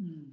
Mm.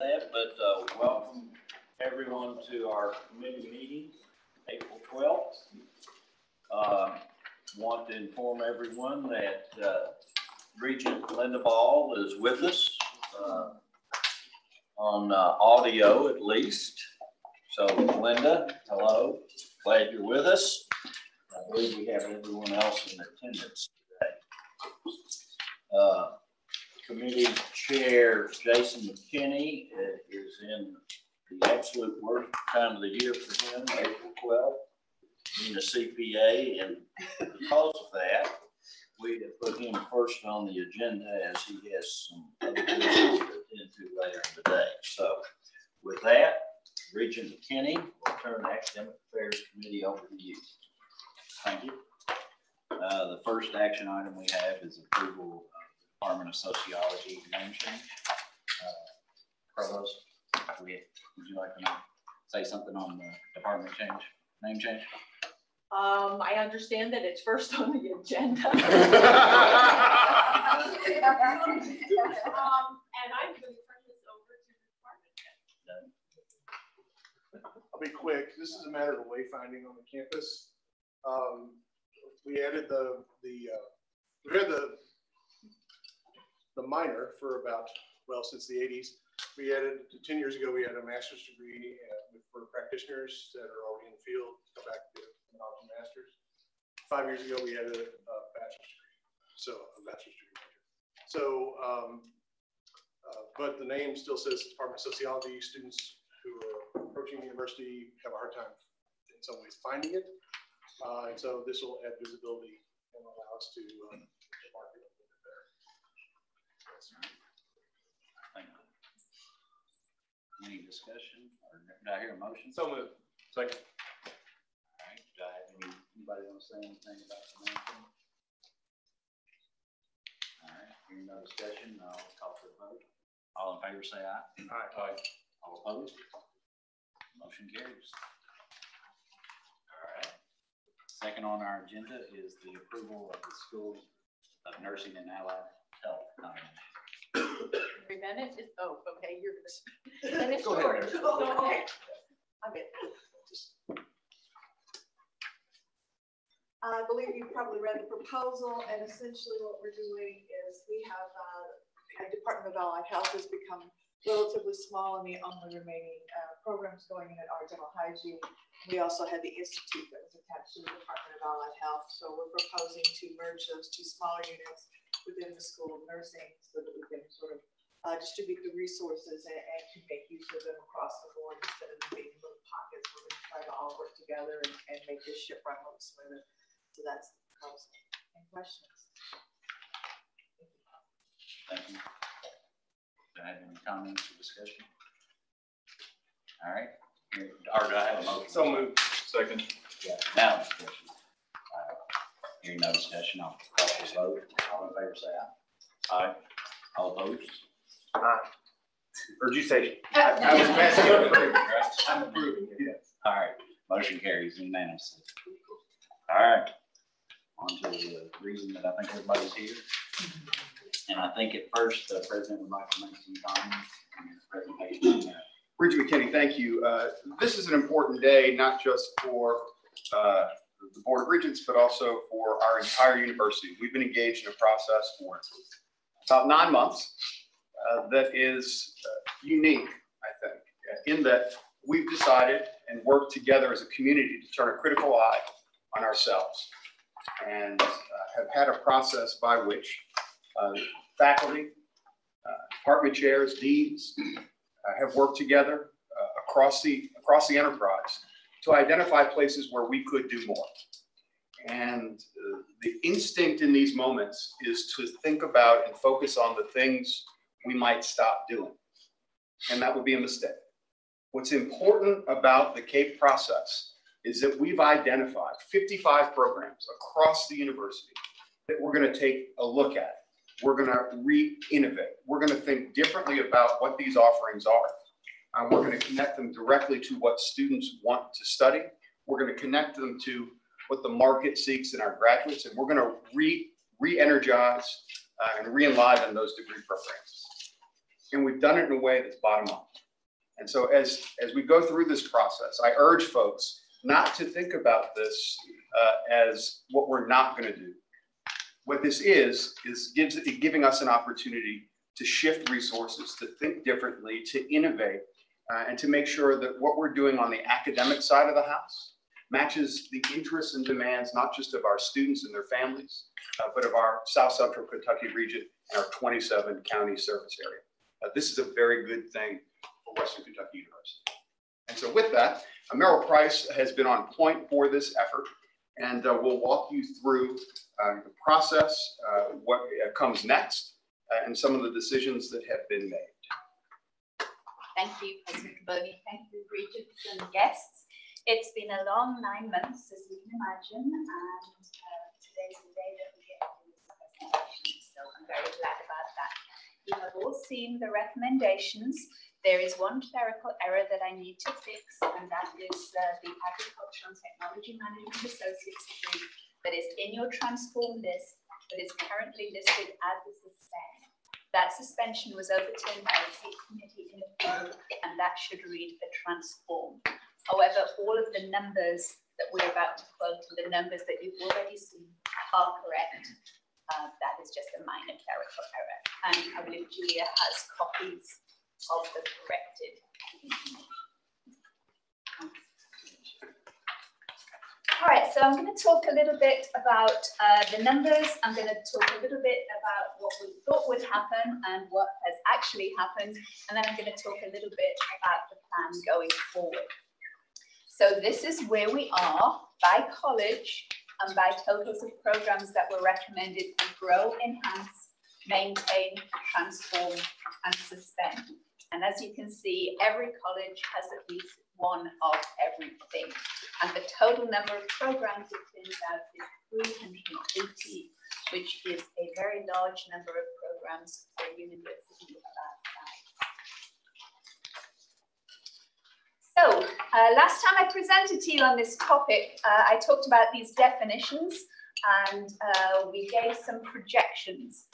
that, but welcome everyone to our committee meeting, April 12th. Want to inform everyone that Regent Linda Ball is with us on audio at least. So Linda, hello, glad you're with us. I believe we have everyone else in attendance today. Committee Chair Jason McKinney is in the absolute worst time of the year for him, April 12th, being a CPA, and because of that, we have put him first on the agenda as he has some other business to attend to later in the day. So with that, Regent McKinney will turn the Academic Affairs Committee over to you. Thank you. The first action item we have is approval of the Department of Sociology name change. Provost, would you like to say something on the department change, name change? I understand that it's first on the agenda. And I'm going to turn this over to the department head. I'll be quick. This is a matter of wayfinding on the campus. We added we had the minor for about, well, since the 80s. We added 10 years ago. We had a master's degree for practitioners that are already in the field. Go back to the master's. 5 years ago, we added a bachelor's degree. So a bachelor's degree major. So, but the name still says Department of Sociology. Students who are approaching the university have a hard time in some ways finding it. And so this will add visibility and allow us to market a little bit there. Thank you. Any discussion, or did I hear a motion? So moved. Second. All right. Do I have anybody want to say anything about the motion? All right. Hearing no discussion, I'll call for the vote. All in favor, say aye. Aye. Aye. All opposed? Motion carries. All right. Second on our agenda is the approval of the School of Nursing and Allied Health combination. Mary Bennett is, oh, okay, you're going to, and it's Go short. ahead. Okay. I'm in. I believe you probably read the proposal, and essentially what we're doing is we have the Department of Allied Health has become relatively small, and the only remaining programs going in at our dental hygiene. We also had the institute that was attached to the Department of Allied Health, so we're proposing to merge those two smaller units within the School of Nursing so that we can sort of distribute the resources and to make use of them across the board instead of being in little pockets. We're going to try to all work together and make this ship run a little smoother. So that's the proposal. Any questions? Thank you. Do I have any comments or discussion? All right. Or do I have a motion? So moved. Second. Yeah. Now discussion. Hearing no discussion, I'll call for the vote. All in favor, say aye. Aye. All opposed? Aye. Or did you say? I was passing it. Right? I'm approving. Yes. All right. Motion carries unanimously. All right. On to the reason that I think everybody's here. And I think at first, the president would like to make some comments in his presentation. Regent McKinney, thank you. This is an important day, not just for the Board of Regents, but also for our entire university. We've been engaged in a process for about 9 months that is unique, I think, in that we've decided and worked together as a community to turn a critical eye on ourselves and have had a process by which faculty, department chairs, deans have worked together across the enterprise to identify places where we could do more. And the instinct in these moments is to think about and focus on the things we might stop doing. And that would be a mistake. What's important about the CAPE process is that we've identified 55 programs across the university that we're going to take a look at. We're going to re-innovate. We're going to think differently about what these offerings are. We're going to connect them directly to what students want to study. We're going to connect them to what the market seeks in our graduates, and we're going to re-energize and re-enliven those degree programs. and we've done it in a way that's bottom up. And so as we go through this process, I urge folks not to think about this as what we're not going to do. What this is giving us an opportunity to shift resources, to think differently, to innovate, and to make sure that what we're doing on the academic side of the house matches the interests and demands, not just of our students and their families, but of our South Central Kentucky region and our 27 county service area. This is a very good thing for Western Kentucky University. And so with that, Merrill Price has been on point for this effort, and we'll walk you through the process, what comes next, and some of the decisions that have been made. Thank you, President Boney. Thank you, Regents and guests. It's been a long 9 months, as you can imagine, and today's the day that we get to do this presentation, so I'm very glad about that. You have all seen the recommendations. There is one clerical error that I need to fix, and that is the Agricultural and Technology Management Associate's degree that is in your transform list, but is currently listed as a suspend. That suspension was overturned by a state committee in appeal, and that should read a transform. However, all of the numbers that we're about to quote, the numbers that you've already seen, are correct. That is just a minor clerical error. And I believe Julia has copies of the corrected. All right, so I'm going to talk a little bit about the numbers. I'm going to talk a little bit about what we thought would happen and what has actually happened. And then I'm going to talk a little bit about the plan going forward. So this is where we are by college and by totals of programs that were recommended to grow, enhance, maintain, transform, and suspend. And as you can see, every college has at least one of everything. And the total number of programs, it turns out, is 380, which is a very large number of programs for a university of our size. So last time I presented to you on this topic, I talked about these definitions, and we gave some projections.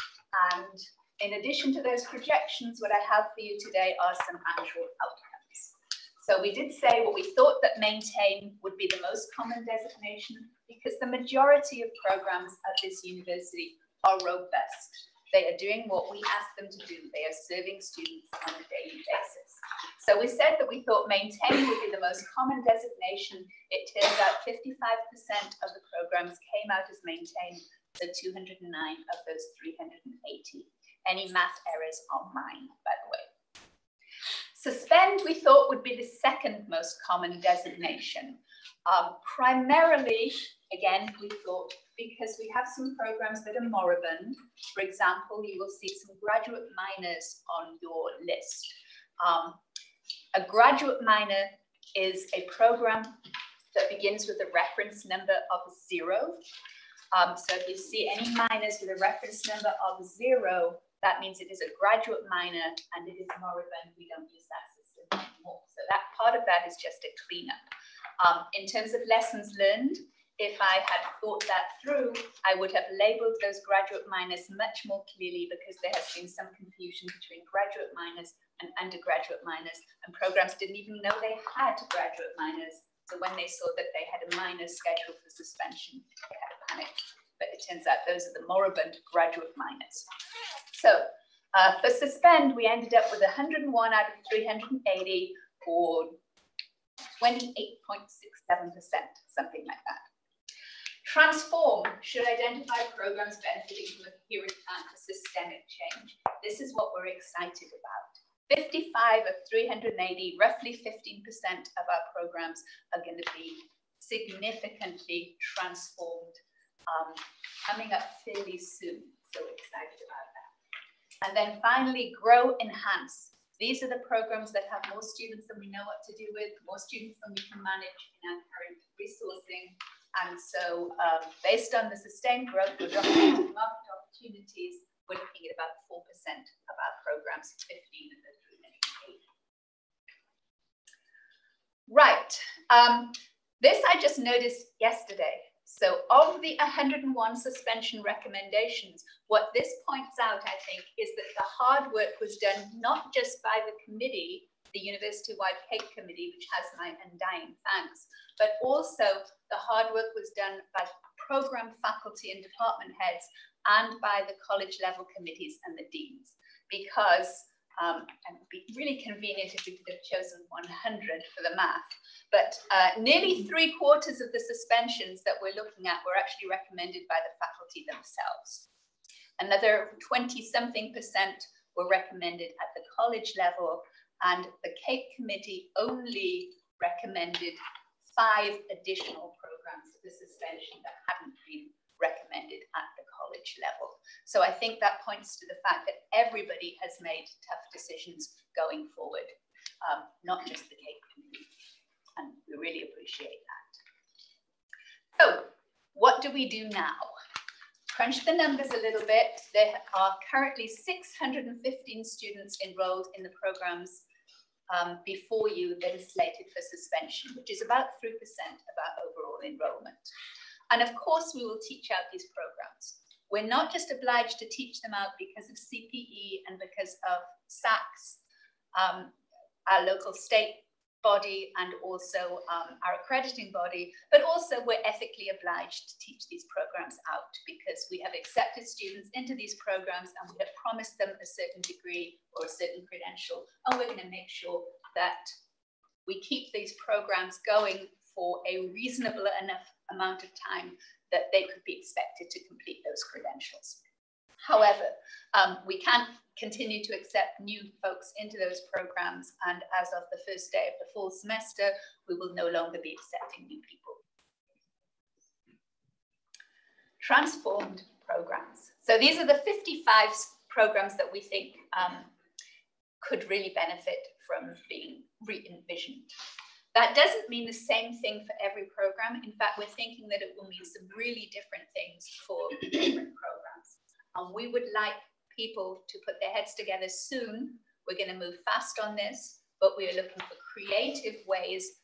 And in addition to those projections, what I have for you today are some actual outcomes. So we did say what we thought that maintain would be the most common designation because the majority of programs at this university are robust. They are doing what we asked them to do. They are serving students on a daily basis. So we said that we thought maintain would be the most common designation. It turns out 55% of the programs came out as maintain, so 209 of those 380. Any math errors are mine, by the way. Suspend, we thought, would be the second most common designation. Primarily, again, we thought, because we have some programs that are moribund. For example, you will see some graduate minors on your list. A graduate minor is a program that begins with a reference number of 0. So if you see any minors with a reference number of 0, that means it is a graduate minor and it is moribund. We don't use that system anymore. So that part of that is just a cleanup. In terms of lessons learned, if I had thought that through, I would have labeled those graduate minors much more clearly because there has been some confusion between graduate minors and undergraduate minors, and programs didn't even know they had graduate minors. So when they saw that they had a minor scheduled for suspension, they had a panic. But it turns out those are the moribund graduate minors. So for suspend, we ended up with 101 out of 380, or 28.67%, something like that. Transform should identify programs benefiting from a coherent plan for systemic change. This is what we're excited about. 55 of 380, roughly 15% of our programs are going to be significantly transformed, coming up fairly soon. So excited about that. And then finally, grow, enhance. These are the programs that have more students than we know what to do with, more students than we can manage in our current resourcing. And so based on the sustained growth of documented market opportunities, we're looking at about 4% of our programs, 15 of the 380. Right, this I just noticed yesterday. So of the 101 suspension recommendations, what this points out, I think, is that the hard work was done not just by the committee, the university-wide CAPE committee, which has my undying thanks, but also the hard work was done by program faculty and department heads and by the college level committees and the deans, because it would be really convenient if we could have chosen 100 for the math, but nearly 3/4 of the suspensions that we're looking at were actually recommended by the faculty themselves. Another 20-something% were recommended at the college level, and the CAPE committee only recommended 5 additional programs for the suspension that hadn't been recommended at the college level. So I think that points to the fact that everybody has made tough decisions going forward, not just the CAPE committee, and we really appreciate that. So what do we do now? Crunch the numbers a little bit. There are currently 615 students enrolled in the programs before you that is slated for suspension, which is about 3% of our overall enrollment. And of course, we will teach out these programs. We're not just obliged to teach them out because of CPE and because of SACS, our local state body, and also our accrediting body, but also we're ethically obliged to teach these programs out because we have accepted students into these programs and we have promised them a certain degree or a certain credential, and we're going to make sure that we keep these programs going for a reasonable enough amount of time that they could be expected to complete those credentials. However, we can't continue to accept new folks into those programs, and as of the first day of the fall semester, we will no longer be accepting new people. Transformed programs. So these are the 55 programs that we think could really benefit from being re-envisioned. That doesn't mean the same thing for every program. In fact, we're thinking that it will mean some really different things for different programs. And we would like people to put their heads together soon. We're going to move fast on this, but we are looking for creative ways,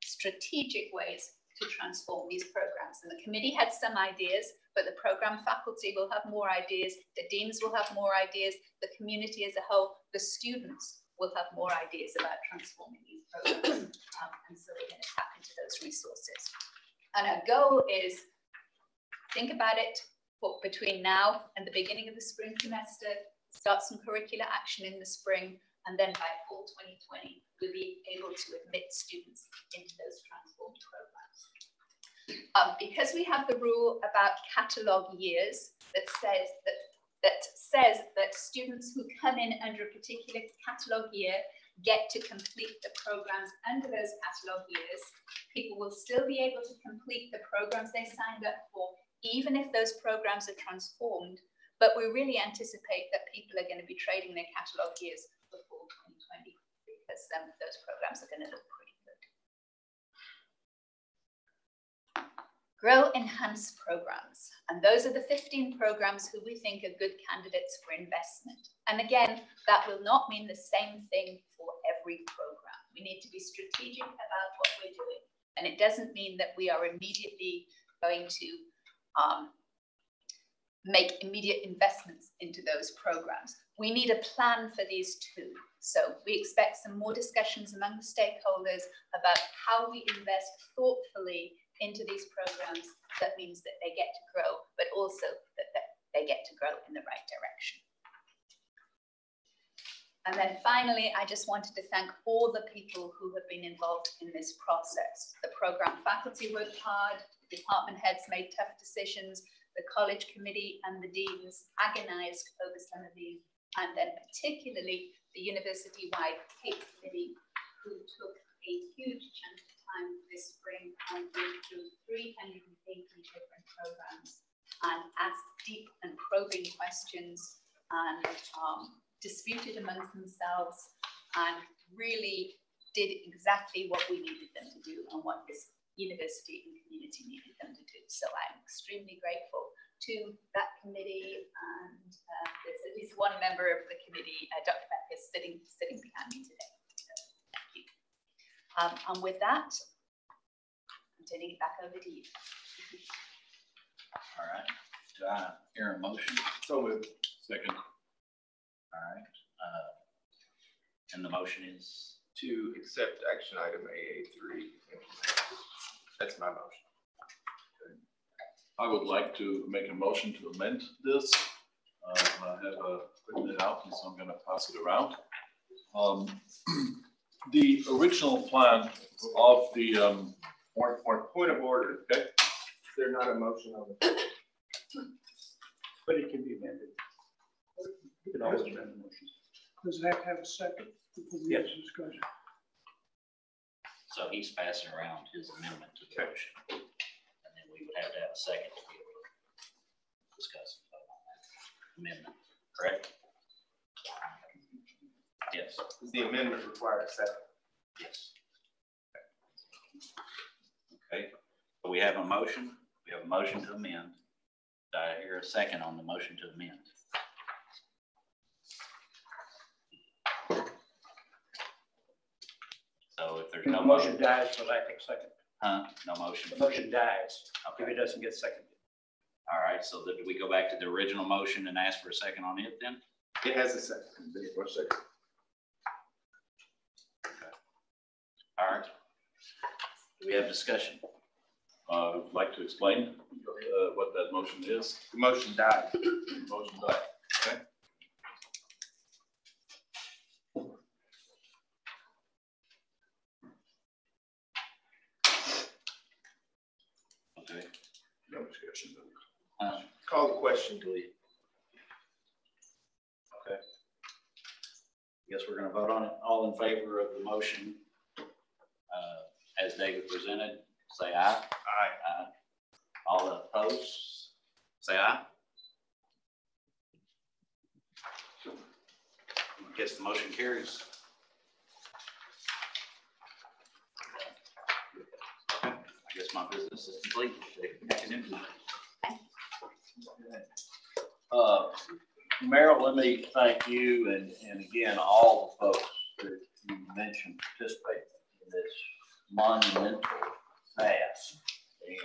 strategic ways to transform these programs. And the committee had some ideas, but the program faculty will have more ideas, the deans will have more ideas, the community as a whole, the students will have more ideas about transforming these programs. And so we're going to tap into those resources. And our goal is, think about it for between now and the beginning of the spring semester, start some curricular action in the spring, and then by fall 2020, we'll be able to admit students into those transformed programs. Because we have the rule about catalogue years that says that students who come in under a particular catalogue year get to complete the programs under those catalogue years, people will still be able to complete the programs they signed up for, even if those programs are transformed. But we really anticipate that people are going to be trading their catalogue years for fall 2020 because those programs are going to look pretty good. Grow, enhance programs. And those are the 15 programs who we think are good candidates for investment. And again, that will not mean the same thing for every program. We need to be strategic about what we're doing. And it doesn't mean that we are immediately going to make immediate investments into those programs. We need a plan for these too. So we expect some more discussions among the stakeholders about how we invest thoughtfully into these programs. That means that they get to grow, but also that they get to grow in the right direction. And then finally, I just wanted to thank all the people who have been involved in this process. The program faculty worked hard, the department heads made tough decisions, the college committee and the deans agonized over some of these, and then particularly the university-wide CAPE committee, who took a huge chunk of time this spring and went through 380 different programs and asked deep and probing questions and disputed amongst themselves and really did exactly what we needed them to do and what this university and community needed them to do. So I'm extremely grateful to that committee, and there's at least one member of the committee, Dr. Beck, is sitting behind me today. So thank you. And with that, I'm turning it back over to you. All right, do I hear a motion? So moved. Second. All right, and the motion is? To accept action item AA3. That's my motion. I would like to make a motion to amend this. I have written it out, and so I'm going to pass it around. The original plan of the Point of order. Okay. They're not a motion on the. But it can be amended. You can always amend the motion. Does it have to have a second? Yes. Discussion. So he's passing around his amendment to the motion. And then we would have to have a second to be able to discuss and vote on that amendment, correct? Yes. Does the amendment require a second? Yes. Okay, so we have a motion. We have a motion to amend. Do I hear a second on the motion to amend? So if there's no motion, dies for lack of second. no motion. The motion dies if Okay, it doesn't get seconded. all right, so do we go back to the original motion and ask for a second on it then? It has a second. For a second. All right. Do we have discussion? I'd like to explain what that motion is. The motion died. Motion died. Okay. Okay. No discussion. Call the question. Do we? Okay. Guess we're gonna vote on it. All in favor of the motion, as David presented, say aye. Aye. Aye. All opposed, say aye. Guess the motion carries. Okay, I guess my business is complete. I can implement. Meryl, let me thank you and again, all the folks that you mentioned participate in this monumental task. And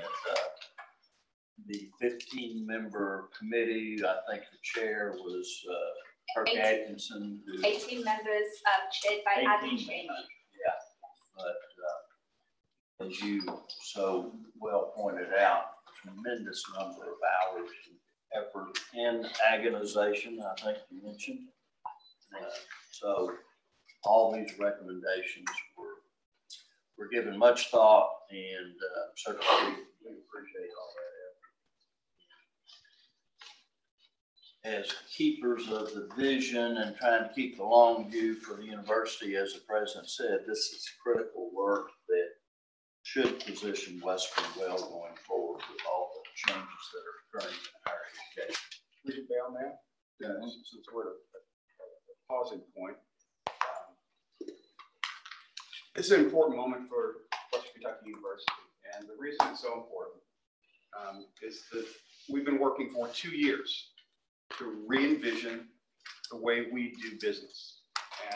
the 15-member committee, I think the chair was Kirk 18. Atkinson. 18 members, chaired by 18 Abby Cheney. Yeah, but as you so well pointed out, tremendous number of hours and effort and agonization, I think you mentioned. So all these recommendations were given much thought, and certainly we appreciate all that effort. As keepers of the vision and trying to keep the long view for the university, as the president said, this is critical work that should position Western well going forward with all the changes that are occurring in higher education. Mr. Bell, ma'am? Yes. Since we're at a pausing point. This is an important moment for Western Kentucky University. And the reason it's so important is that we've been working for 2 years to re-envision the way we do business.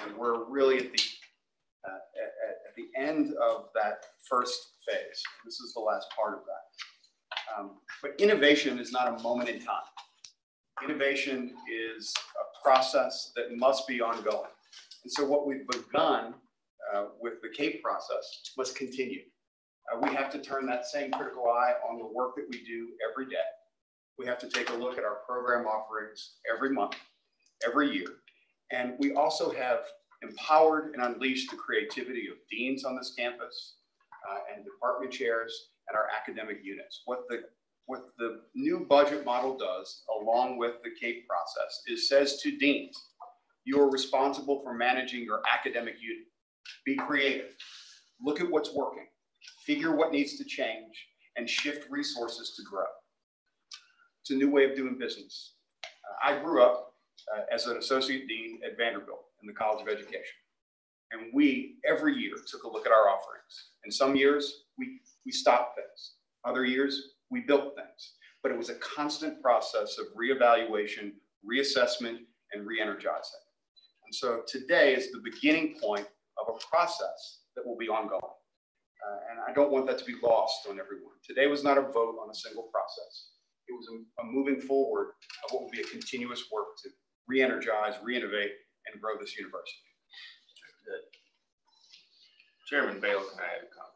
And we're really at the end of that first phase. This is the last part of that. But innovation is not a moment in time. Innovation is a process that must be ongoing. And so what we've begun with the CAPE process must continue. We have to turn that same critical eye on the work that we do every day. We have to take a look at our program offerings every month, every year. And we also have empowered and unleashed the creativity of deans on this campus and department chairs and our academic units. What the new budget model does, along with the CAPE process, is says to deans, you are responsible for managing your academic unit. Be creative. Look at what's working. Figure what needs to change and shift resources to grow. It's a new way of doing business. I grew up as an associate dean at Vanderbilt in the College of Education. And we, every year, took a look at our offerings. And some years, we stopped things. Other years, we built things. But it was a constant process of reevaluation, reassessment, and re-energizing. And so today is the beginning point of a process that will be ongoing. And I don't want that to be lost on everyone. Today was not a vote on a single process. It was a moving forward of what will be a continuous work to re-energize, re-innovate, and grow this university. Chairman Bale, can I add a comment?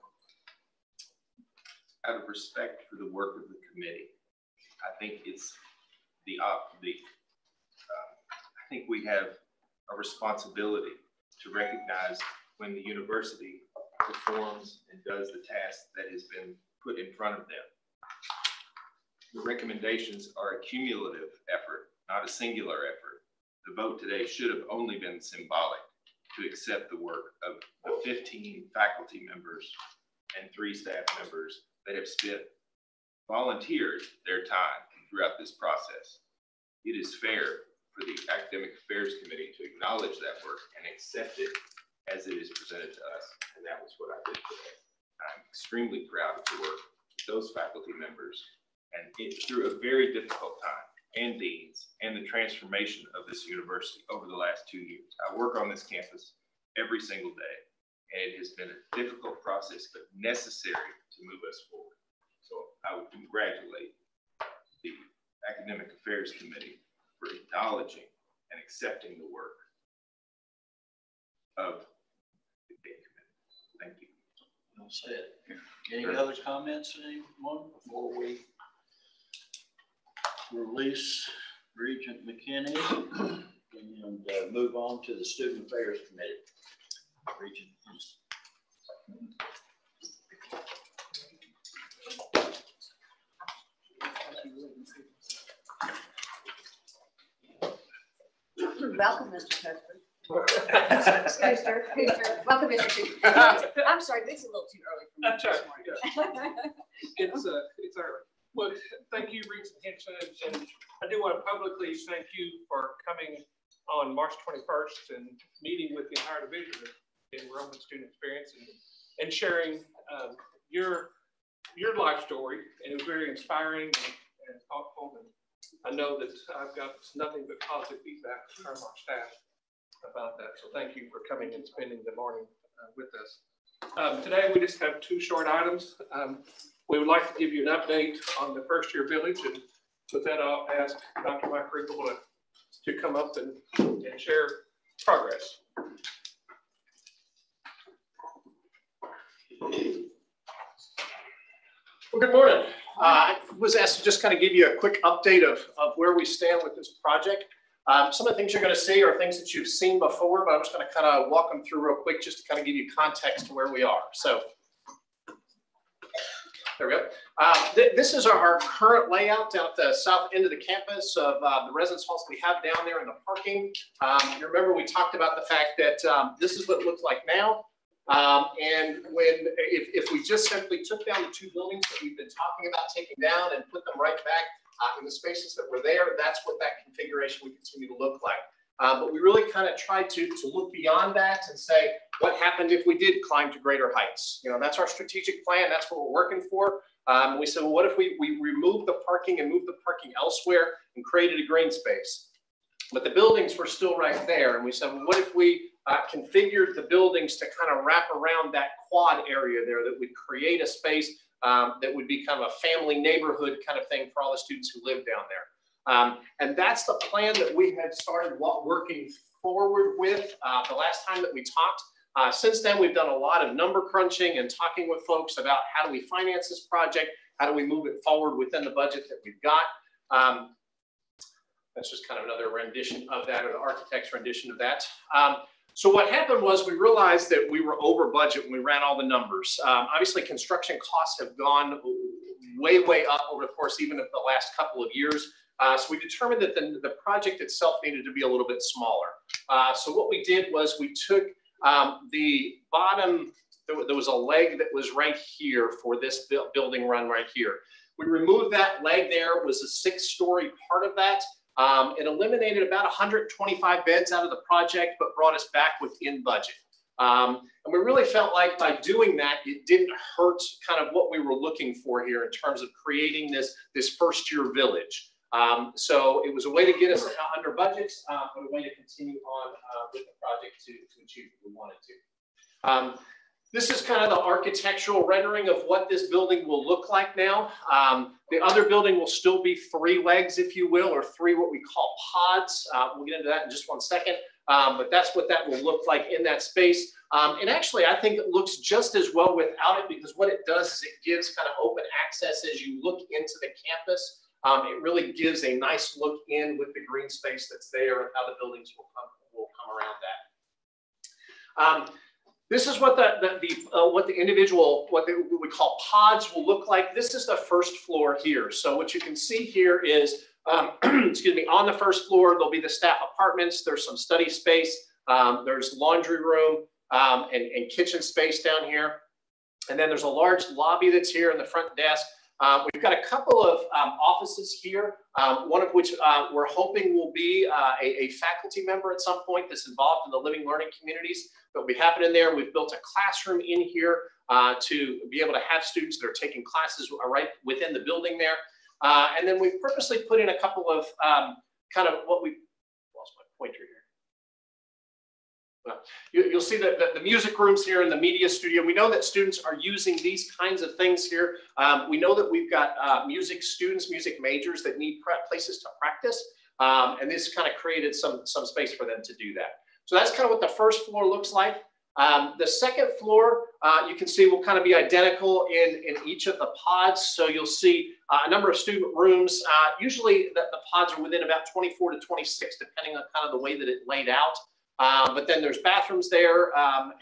Out of respect for the work of the committee, I think it's I think we have a responsibility to recognize when the university performs and does the task that has been put in front of them. The recommendations are a cumulative effort, not a singular effort. The vote today should have only been symbolic to accept the work of the 15 faculty members and 3 staff members that have volunteered their time throughout this process. It is fair for the Academic Affairs Committee to acknowledge that work and accept it as it is presented to us. And that was what I did today. I'm extremely proud of the work of those faculty members and through a very difficult time, and deans, and the transformation of this university over the last 2 years. I work on this campus every single day, and it has been a difficult process, but necessary to move us forward. So I would congratulate the Academic Affairs Committee for acknowledging and accepting the work of the committee. Thank you. Well said. Any other comments, anyone, before we release Regent McKinney and move on to the Student Affairs Committee? Regent, please. Welcome, Mr. Husband. Welcome, Mr. Chief. I'm sorry, this is a little too early for me. That's right. Yeah. It's early. Well, thank you, Regent Henson, and I do want to publicly thank you for coming on March 21st and meeting with the entire division in Enrollment Student Experience and sharing your life story. And it was very inspiring and thoughtful. And I know that I've got nothing but positive feedback from our staff about that. So thank you for coming and spending the morning with us. Today, we just have 2 short items. We would like to give you an update on the first year village. And with that, I'll ask Dr. Mike Riegel to come up and share progress. Well, good morning. I was asked to just kind of give you a quick update of where we stand with this project. Some of the things you're going to see are things that you've seen before, but I'm just going to kind of walk them through real quick just to kind of give you context to where we are. So there we go. This is our current layout down at the south end of the campus of the residence halls we have down there in the parking. You remember we talked about the fact that this is what it looks like now. And if we just simply took down the 2 buildings that we've been talking about taking down and put them right back in the spaces that were there, that's what that configuration would continue to look like. But we really kind of tried to look beyond that and say, what happened if we did climb to greater heights? You know, that's our strategic plan. That's what we're working for. We said, well, what if we removed the parking and moved the parking elsewhere and created a green space? But the buildings were still right there. And we said, well, what if we configured the buildings to kind of wrap around that quad area there that would create a space that would become a family neighborhood kind of thing for all the students who live down there. And that's the plan that we had started working forward with the last time that we talked. Since then, we've done a lot of number crunching and talking with folks about how do we finance this project? How do we move it forward within the budget that we've got? That's just kind of another rendition of that, or the architect's rendition of that. So what happened was we realized that we were over budget when we ran all the numbers. Obviously, construction costs have gone way, way up over the course even of the last couple of years. So we determined that the project itself needed to be a little bit smaller. So what we did was we took the bottom, there was a leg that was right here for this building run right here. We removed that leg there. It was a 6-story part of that. It eliminated about 125 beds out of the project, but brought us back within budget. And we really felt like by doing that, it didn't hurt kind of what we were looking for here in terms of creating this first-year village. So it was a way to get us under budget, but a way to continue on with the project to achieve what we wanted to. This is kind of the architectural rendering of what this building will look like now. The other building will still be 3 legs, if you will, or 3 what we call pods. We'll get into that in just one second. But that's what that will look like in that space. And actually, I think it looks just as well without it, because what it does is it gives kind of open access as you look into the campus. It really gives a nice look in with the green space that's there and how the buildings will come around that. This is what the individual, what we call pods will look like. This is the first floor here. So what you can see here is, excuse me, on the first floor, there'll be the staff apartments. There's some study space. There's laundry room and kitchen space down here. And then there's a large lobby that's here in the front desk. We've got a couple of offices here, one of which we're hoping will be a faculty member at some point that's involved in the living learning communities that will be happening there. We've built a classroom in here to be able to have students that are taking classes right within the building there. And then we've purposely put in a couple of kind of what we lost my pointer here. You'll see that the music rooms here in the media studio. We know that students are using these kinds of things here. We know that we've got music students, music majors that need places to practice. And this kind of created some space for them to do that. So that's kind of what the first floor looks like. The second floor, you can see will kind of be identical in each of the pods. So you'll see a number of student rooms. Usually the pods are within about 24 to 26, depending on kind of the way that it laid out. But then there's bathrooms there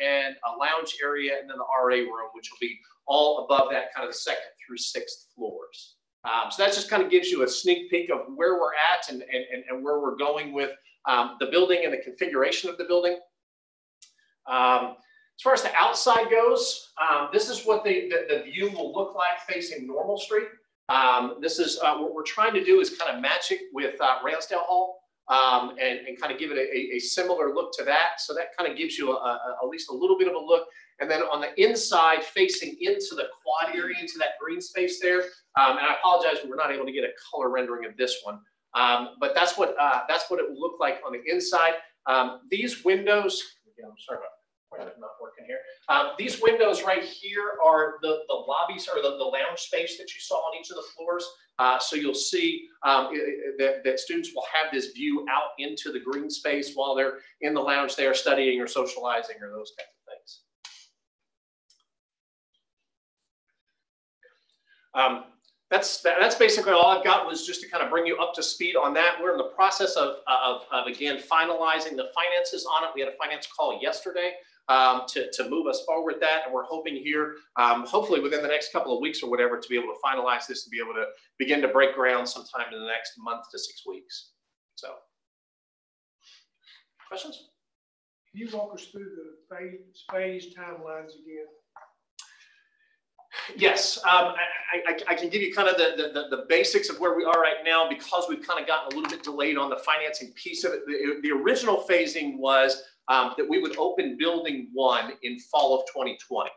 and a lounge area, and then the RA room, which will be all above that kind of the 2nd through 6th floors. So that just kind of gives you a sneak peek of where we're at and where we're going with the building and the configuration of the building. As far as the outside goes, this is what the view will look like facing Normal Street. This is what we're trying to do is kind of match it with Ransdale Hall. And kind of give it a similar look to that. So that kind of gives you at least a little bit of a look. And then on the inside, facing into the quad area, into that green space there. And I apologize, we were not able to get a color rendering of this one. But that's what it will look like on the inside. These windows, again, I'm sorry about not working here. These windows right here are the lobbies or the lounge space that you saw on each of the floors. So you'll see that students will have this view out into the green space while they're in the lounge there studying or socializing or those kinds of things. That's basically all I've got, was just to kind of bring you up to speed on that. We're in the process of again finalizing the finances on it. We had a finance call yesterday to move us forward with that, and we're hoping here, hopefully within the next couple of weeks or whatever, to be able to finalize this and be able to begin to break ground sometime in the next month to 6 weeks. So, questions? Can you walk us through the phase timelines again? Yes, I can give you kind of the basics of where we are right now, because we've kind of gotten a little bit delayed on the financing piece of it. The original phasing was that we would open building 1 in fall of 2020,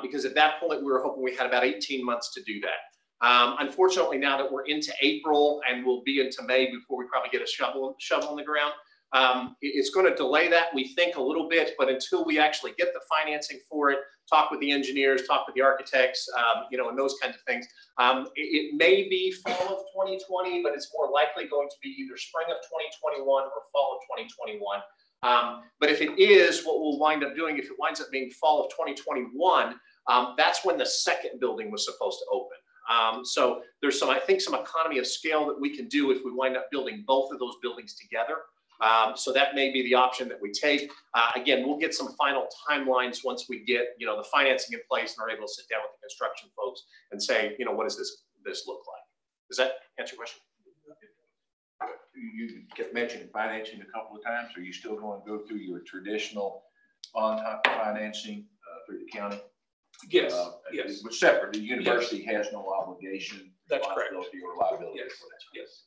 because at that point we were hoping we had about 18 months to do that. Unfortunately, now that we're into April and we'll be into May before we probably get a shovel in the ground, it's going to delay that, we think, a little bit. But until we actually get the financing for it, talk with the engineers, talk with the architects, you know, and those kinds of things, it may be fall of 2020, but it's more likely going to be either spring of 2021 or fall of 2021. But if it is, what we'll wind up doing, if it winds up being fall of 2021, that's when the second building was supposed to open. So there's I think some economy of scale that we can do if we wind up building both of those buildings together. So that may be the option that we take. Again, we'll get some final timelines once we get, you know, the financing in place and are able to sit down with the construction folks and say, you know, what does this look like? Does that answer your question? You kept mentioning financing a couple of times. Are you still going to go through your traditional bond financing through the county? Yes. Yes. Which separate. The university has no obligation, that's correct, or liability. Yes. Yes.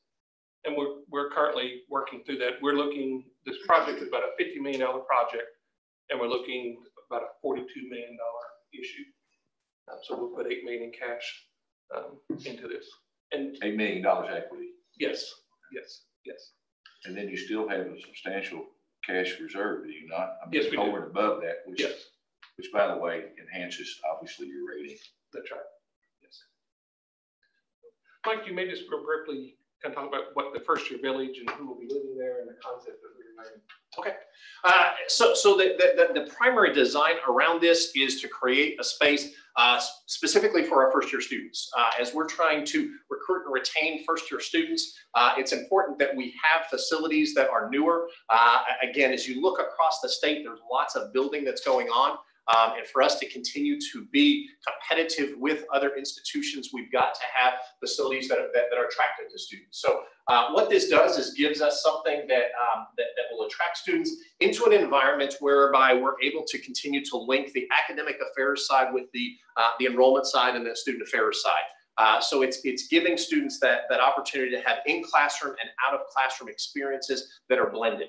And we're currently working through that. We're looking, this project is about a $50 million project, and we're looking about a $42 million issue. So we'll put $8 million in cash into this. And $8 million equity. Yes, yes, yes. And then you still have a substantial cash reserve, do you not? I mean, yes, we over do. and above that, which by the way, enhances obviously your rating. That's right. Yes. Mike, you may just real briefly kind of talk about what the first year village and who will be living there and the concept of living. Okay. So the primary design around this is to create a space specifically for our first year students. As we're trying to recruit and retain first year students, it's important that we have facilities that are newer. Again, as you look across the state, there's lots of building that's going on. And for us to continue to be competitive with other institutions, we've got to have facilities that are attractive to students. So what this does is gives us something that will attract students into an environment whereby we're able to continue to link the academic affairs side with the enrollment side and the student affairs side. So it's giving students that opportunity to have in-classroom and out-of-classroom experiences that are blended.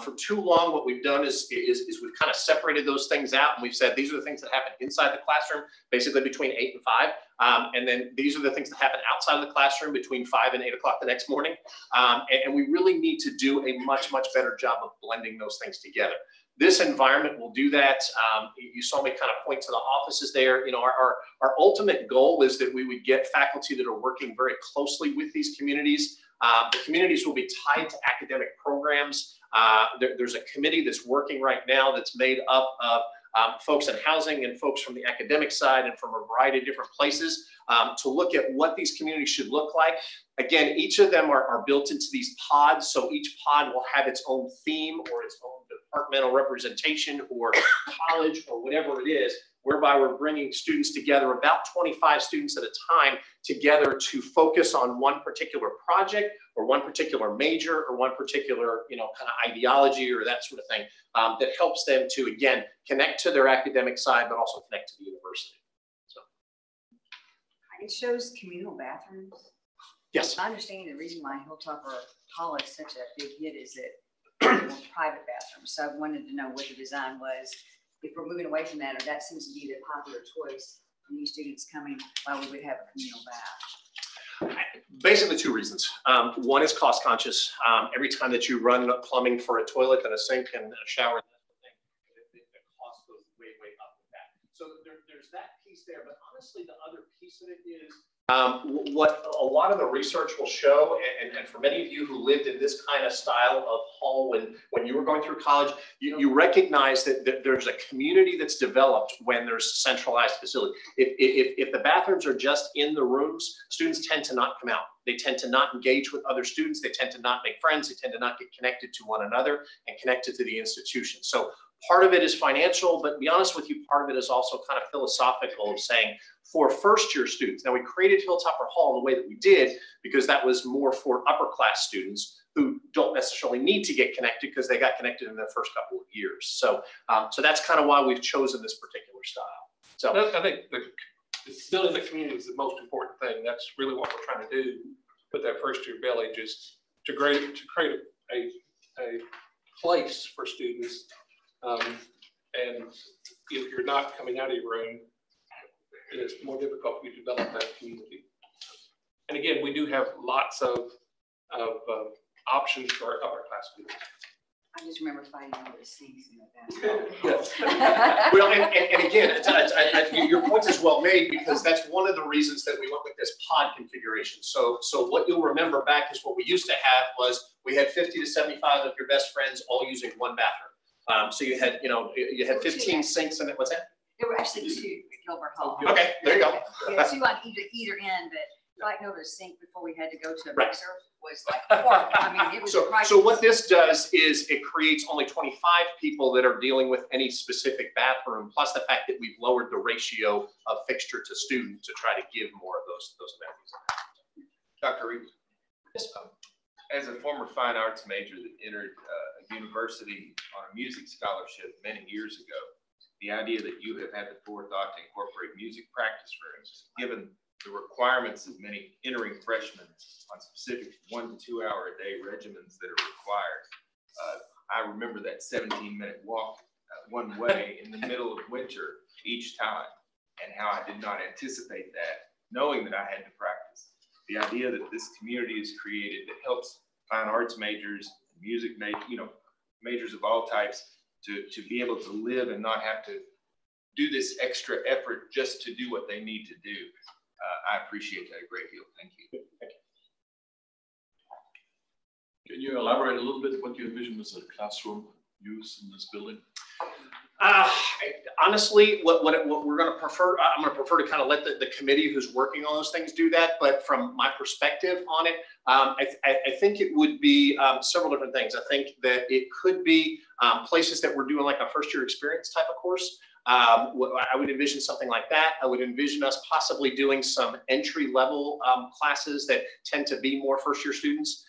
For too long, what we've done is we've kind of separated those things out, and we've said these are the things that happen inside the classroom, basically between 8 and 5, and then these are the things that happen outside of the classroom between 5 and 8 o'clock the next morning. And we really need to do a much better job of blending those things together. This environment will do that. You saw me kind of point to the offices there. You know, our ultimate goal is that we would get faculty that are working very closely with these communities. The communities will be tied to academic programs. There's a committee that's working right now that's made up of folks in housing and folks from the academic side and from a variety of different places to look at what these communities should look like. Again, each of them are built into these pods, so each pod will have its own theme or its own departmental representation or college or whatever it is, whereby we're bringing students together, about 25 students at a time, together to focus on one particular project or one particular major or one particular, you know, kind of ideology or that sort of thing that helps them to, again, connect to their academic side, but also connect to the university. So. It shows communal bathrooms. Yes. I understand the reason why Hilltopper College is such a big hit is that private bathrooms. So I wanted to know what the design was. If we're moving away from that, or that seems to be the popular choice for new students coming, why we would have a communal bath. Basically 2 reasons. One is cost conscious. Every time that you run plumbing for a toilet and a sink and a shower, the cost goes way up with that. So there's that piece there, but honestly, the other piece of it is what a lot of the research will show, and for many of you who lived in this kind of style of hall when you were going through college, you recognize that there's a community that's developed when there's centralized facility. If the bathrooms are just in the rooms, students tend to not come out. They tend to not engage with other students. They tend to not make friends. They tend to not get connected to one another and connected to the institution. So part of it is financial, but to be honest with you, part of it is also kind of philosophical of saying, for first year students. Now we created Hilltopper Hall the way that we did because that was more for upper class students who don't necessarily need to get connected because they got connected in their first couple of years. So, so that's kind of why we've chosen this particular style. So I think building the community is the most important thing. That's really what we're trying to do with that first year village, is to create a place for students. And if you're not coming out of your room, it's more difficult for you to develop that community. And again, we do have lots of options for our upper class students. I just remember fighting over the sinks in the yes. Well, and again, your point is well made, because that's one of the reasons that we went with this pod configuration. So what you'll remember back is what we used to have was we had 50 to 75 of your best friends all using one bathroom. So you had 15 sinks in it. What's that? There were actually 2 at Gilbert Hall. Okay, there you go. Yeah, 2 on either end, but fighting over the sink before we had to go to a Right. mixer was like horrible. I mean, it was so what this does is it creates only 25 people that are dealing with any specific bathroom, plus the fact that we've lowered the ratio of fixture to student to try to give more of those amenities. Dr. Reed, as a former fine arts major that entered a university on a music scholarship many years ago, the idea that you have had the forethought to incorporate music practice rooms, given the requirements of many entering freshmen on specific 1 to 2 hour a day regimens that are required. I remember that 17-minute walk one way in the middle of winter each time, and how I did not anticipate that, knowing that I had to practice. The idea that this community is created that helps fine arts majors, music majors of all types to be able to live and not have to do this extra effort just to do what they need to do. I appreciate that a great deal. Thank you. Can you elaborate a little bit what you envision as a classroom use in this building? Honestly, what we're going to prefer, I'm going to prefer to kind of let the committee who's working on those things do that. But from my perspective on it, I think it would be several different things. I think that it could be places that we're doing like a first year experience type of course. I would envision something like that. I would envision us possibly doing some entry level classes that tend to be more first year students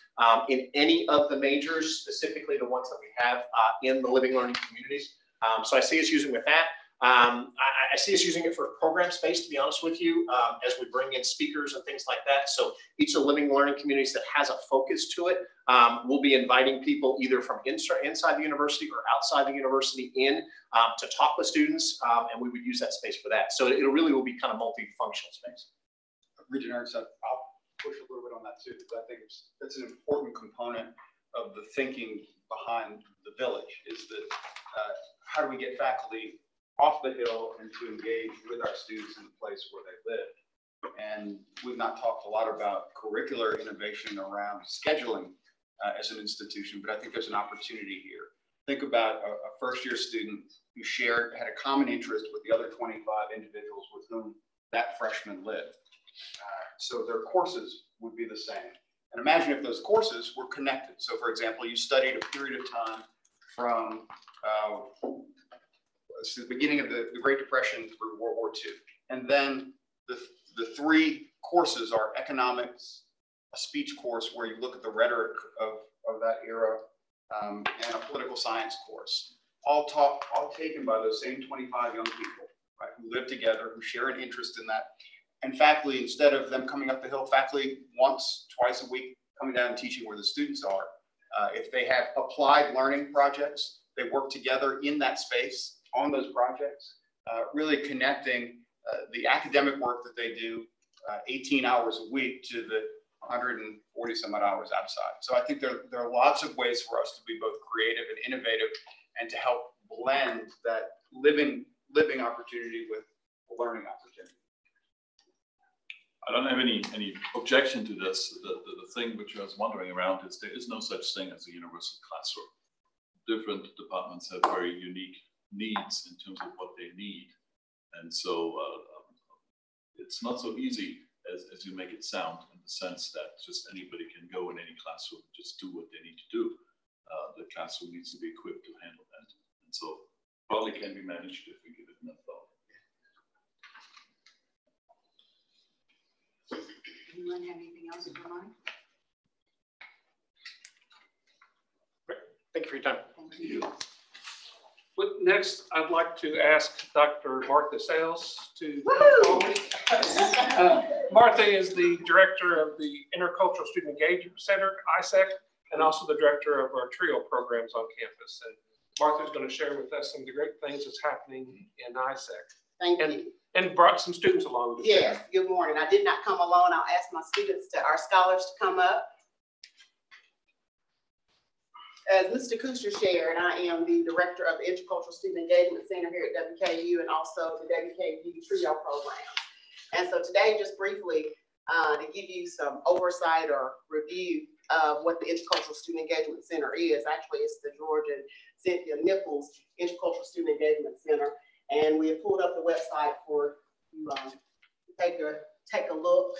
in any of the majors, specifically the ones that we have in the living learning communities. So I see us using with that. I see us using it for program space, to be honest with you, as we bring in speakers and things like that. So each of the living learning communities that has a focus to it, we'll be inviting people either from inside the university or outside the university in to talk with students, and we would use that space for that. So it really will be kind of multifunctional space. Regent Ernst, I'll push a little bit on that too, because I think that's an important component of the thinking behind the village, is that how do we get faculty off the hill and to engage with our students in the place where they live? And we've not talked a lot about curricular innovation around scheduling as an institution, but I think there's an opportunity here. Think about a first year student who had a common interest with the other 25 individuals with whom that freshman lived. So their courses would be the same. And imagine if those courses were connected. So for example, you studied a period of time from the beginning of the Great Depression through World War II. And then the three courses are economics, a speech course where you look at the rhetoric of that era, and a political science course, all taken by those same 25 young people, right, who live together, who share an interest in that. And faculty, instead of them coming up the hill, faculty once, twice a week coming down and teaching where the students are. If they have applied learning projects, they work together in that space on those projects, really connecting the academic work that they do 18 hours a week to the 140 some odd hours outside. So I think there are lots of ways for us to be both creative and innovative and to help blend that living opportunity with learning opportunity. I don't have any objection to this. The thing which I was wondering around is there is no such thing as a universal classroom. Different departments have very unique needs in terms of what they need. And so it's not so easy as you make it sound, in the sense that just anybody can go in any classroom and just do what they need to do. The classroom needs to be equipped to handle that. And so probably can be managed if we give it enough thought. Anyone have anything else in mind? Thank you for your time. Thank you. Next, I'd like to ask Dr. Martha Sales to come forward. Martha is the director of the Intercultural Student Engagement Center, ISEC, and also the director of our TRIO programs on campus. And Martha is going to share with us some of the great things that's happening in ISEC. Thank you. And brought some students along. Yes, good morning. I did not come alone. I'll ask my students, our scholars, to come up. As Mr. Kuster shared, I am the director of the Intercultural Student Engagement Center here at WKU and also the WKU TRIO programs. And so today, just briefly, to give you some oversight or review of what the Intercultural Student Engagement Center is. Actually, it's the George and Cynthia Nichols Intercultural Student Engagement Center. And we have pulled up the website for you to take a look.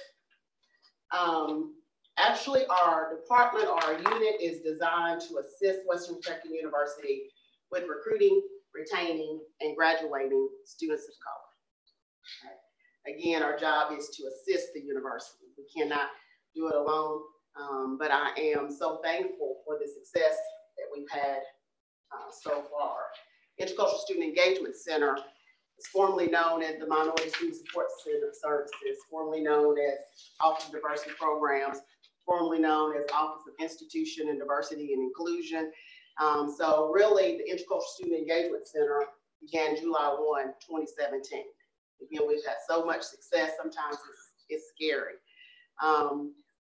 Actually, our department or our unit is designed to assist Western Kentucky University with recruiting, retaining, and graduating students of color. Right. Again, our job is to assist the university. We cannot do it alone, but I am so thankful for the success that we've had so far. Intercultural Student Engagement Center is formerly known as the Minority Student Support Center Services, formerly known as Office of Diversity Programs, formerly known as Office of Institution and Diversity and Inclusion. So really, the Intercultural Student Engagement Center began July 1, 2017. Again, we've had so much success, sometimes it's scary.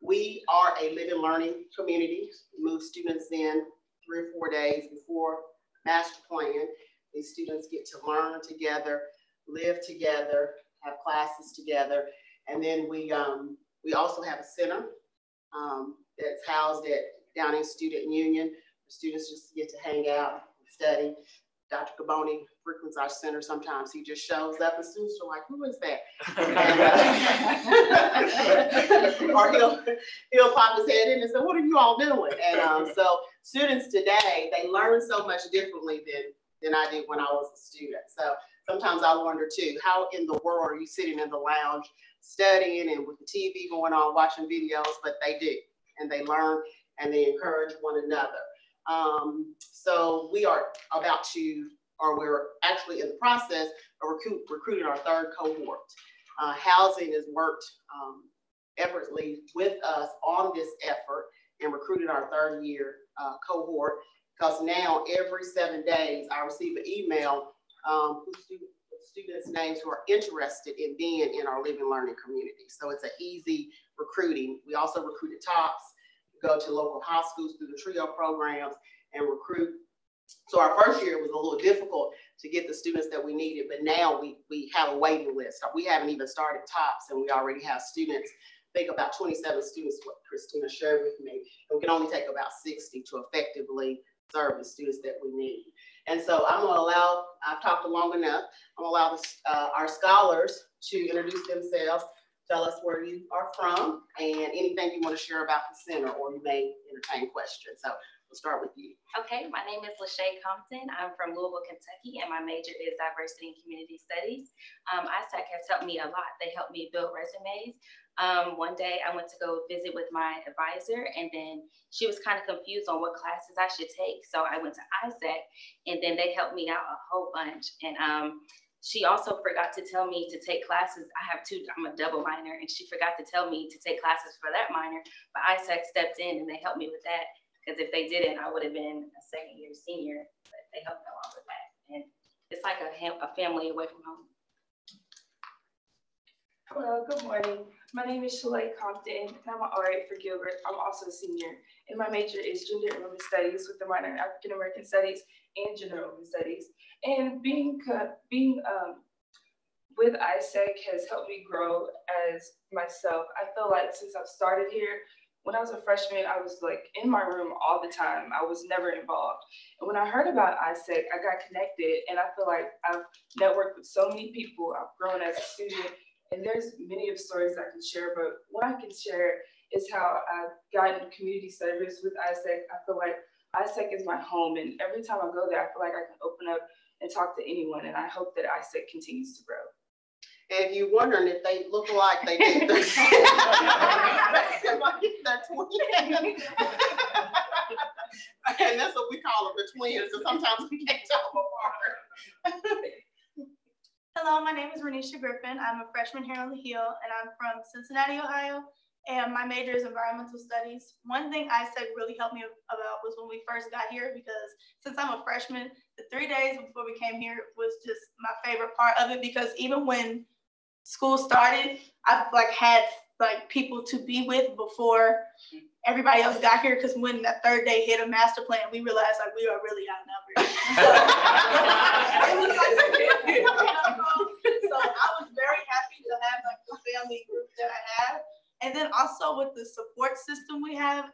We are a living learning community. We move students in 3 or 4 days before master plan. These students get to learn together, live together, have classes together. And then we also have a center that's housed at Downing Student Union. The students just get to hang out, study. Dr. Caboni frequents our center sometimes. He just shows up and students are like, who is that? Or he'll pop his head in and say, what are you all doing? And so students today, they learn so much differently than I did when I was a student. So sometimes I wonder too, how in the world are you sitting in the lounge studying and with the TV going on, watching videos, but they do, and they learn and they encourage one another. So we are about to, or we're actually in the process of recruiting our third cohort. Housing has worked effortlessly with us on this effort and recruited our third year cohort, because now every 7 days I receive an email with students' names who are interested in being in our living learning community. So it's an easy recruiting. We also recruited TOPS, go to local high schools through the TRIO programs and recruit. So our first year was a little difficult to get the students that we needed, but now we have a waiting list. We haven't even started TOPS and we already have students, I think about 27 students, what Christina shared with me, and we can only take about 60 to effectively serve the students that we need. And so I'm gonna allow, I've talked long enough, I'm gonna allow our scholars to introduce themselves, tell us where you are from, and anything you want to share about the center, or you may entertain questions. So we'll start with you. Okay, my name is Lachey Compton. I'm from Louisville, Kentucky, and my major is diversity and community studies. ISAC has helped me a lot. They helped me build resumes. One day I went to go visit with my advisor, and then she was kind of confused on what classes I should take. So I went to ISAC, and then they helped me out a whole bunch. And she also forgot to tell me to take classes. I'm a double minor, and she forgot to tell me to take classes for that minor, but ISAC stepped in and they helped me with that, because if they didn't, I would have been a second year senior, but they helped me along with that. And it's like a family away from home. Hello, good morning. My name is Shalay Compton, and I'm an RA for Gilbert. I'm also a senior, and my major is gender and women's studies with a minor in African American studies and general women's studies. And being with ISAC has helped me grow as myself. I feel like since I've started here, when I was a freshman, I was like in my room all the time. I was never involved. And when I heard about ISAC, I got connected, and I feel like I've networked with so many people. I've grown as a student, and there's many of stories I can share, but what I can share is how I've gotten community service with ISAC. I feel like ISAC is my home, and every time I go there, I feel like I can open up and talk to anyone, and I hope that ISAC continues to grow. And if you're wondering if they look alike, they do. They're twins. And that's what we call them, the twins, because sometimes we can't tell them apart. Hello, my name is Renisha Griffin. I'm a freshman here on the Hill, and I'm from Cincinnati, Ohio, and my major is environmental studies. One thing ISAC really helped me about was when we first got here, because since I'm a freshman, the 3 days before we came here was just my favorite part of it, because even when school started, I've had people to be with before everybody else got here, because when that third day hit a master plan, we realized we are really outnumbered. So I was very happy to have the family group that I have. And then also with the support system we have,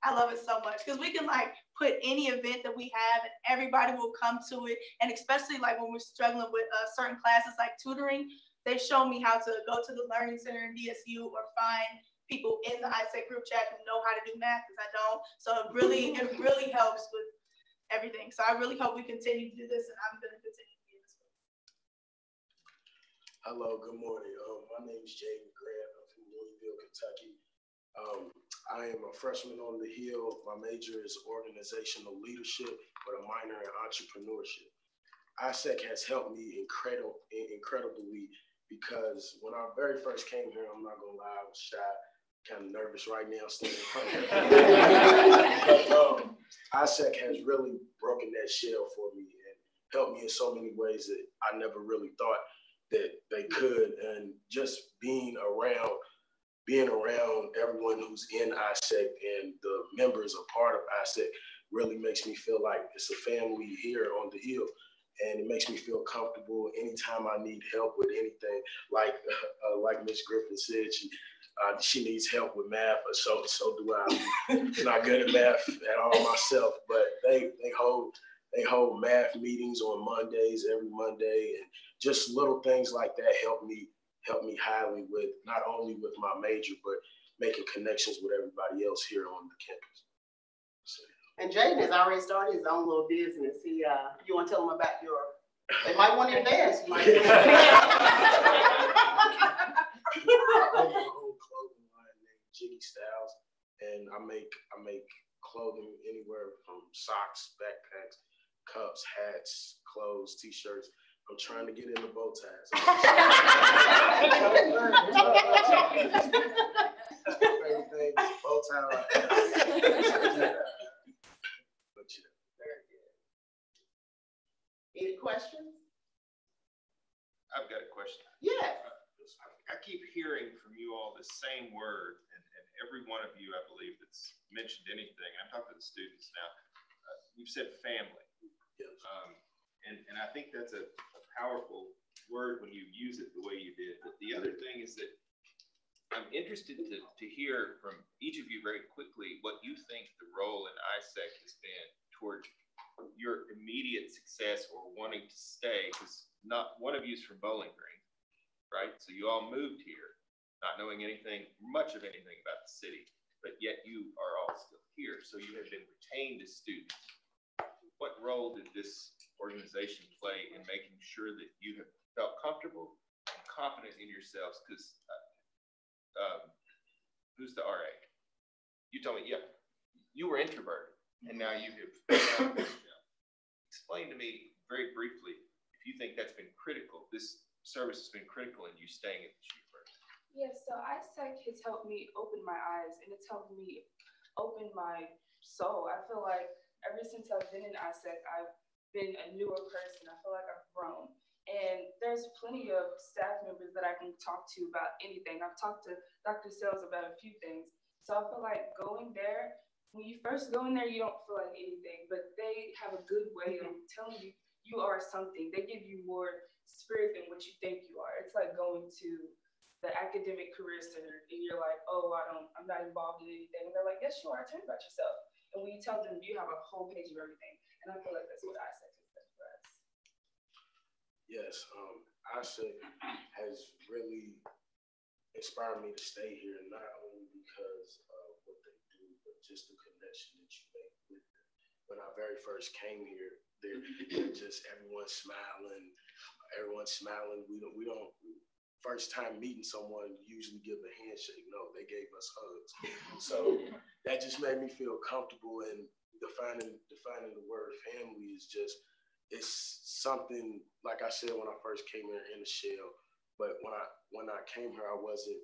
I love it so much, because we can put any event that we have and everybody will come to it. And especially when we're struggling with certain classes like tutoring, they've shown me how to go to the Learning Center in DSU or find people in the ISAC group chat who know how to do math, because I don't. So it really helps with everything. So I really hope we continue to do this, and I'm going to continue to do this. Hello, good morning. My name is Jaden Grant. I'm from Louisville, Kentucky. I am a freshman on the Hill. My major is organizational leadership with a minor in entrepreneurship. ISAC has helped me incredibly, because when I very first came here, I'm not gonna lie, I was shy, kind of nervous right now standing in front of everybody. But ISAC has really broken that shell for me and helped me in so many ways that I never really thought that they could. And just being around everyone who's in ISAC and the members are part of ISAC really makes me feel like it's a family here on the Hill. and it makes me feel comfortable anytime I need help with anything. Like Ms. Griffin said, she needs help with math, but so do I. I'm not good at math at all myself, but they hold math meetings on Mondays, every Monday, and just little things like that help me highly with not only with my major, but making connections with everybody else here on the campus. So. And Jaden has already started his own little business. You want to tell them about they might want to invest. I own my own clothing line named Jiggy Styles, and I make clothing anywhere from socks, backpacks, cups, hats, clothes, t-shirts. I'm trying to get into bow ties. Everything, bow tie. Very good. Any questions? I've got a question. Yes. I keep hearing from you all the same word, and every one of you, I believe, that's mentioned anything. I'm talking to the students now. You've said family. Yes. And I think that's a powerful word when you use it the way you did. But the other thing is that I'm interested to hear from each of you very quickly what you think the role in ISEC has been toward your immediate success or wanting to stay, because not one of you is from Bowling Green, right? So you all moved here not knowing much of anything about the city, but yet you are all still here. So you have been retained as students. What role did this organization play in making sure that you have felt comfortable and confident in yourselves? Because who's the RA? You told me, yeah, you were introverted, and now you have explain to me very briefly if you think that's been critical. This service has been critical in you staying at this university. Yes, so ISEC has helped me open my eyes, and it's helped me open my soul. I feel like ever since I've been in ISEC, I've been a newer person. I feel like I've grown. And there's plenty of staff members that I can talk to about anything. I've talked to Dr. Sales about a few things. So I feel like going there, when you first go in there, you don't feel like anything, but they have a good way of telling you you are something. They give you more spirit than what you think you are. It's like going to the academic career center and you're like, oh, I'm not involved in anything. And they're like, yes, you are. Tell me about yourself. And when you tell them, you have a whole page of everything. And I feel like that's what ISEC has done for us. Yes, ISEC has really inspired me to stay here, not only because of what they do, but just the connection that you make with them. When I very first came here, they're just everyone's smiling. We don't. First time meeting someone, usually give a handshake. No, they gave us hugs. So that just made me feel comfortable, and defining the word family is just, it's something, like I said when I first came here, in a shell. But when I came here, I wasn't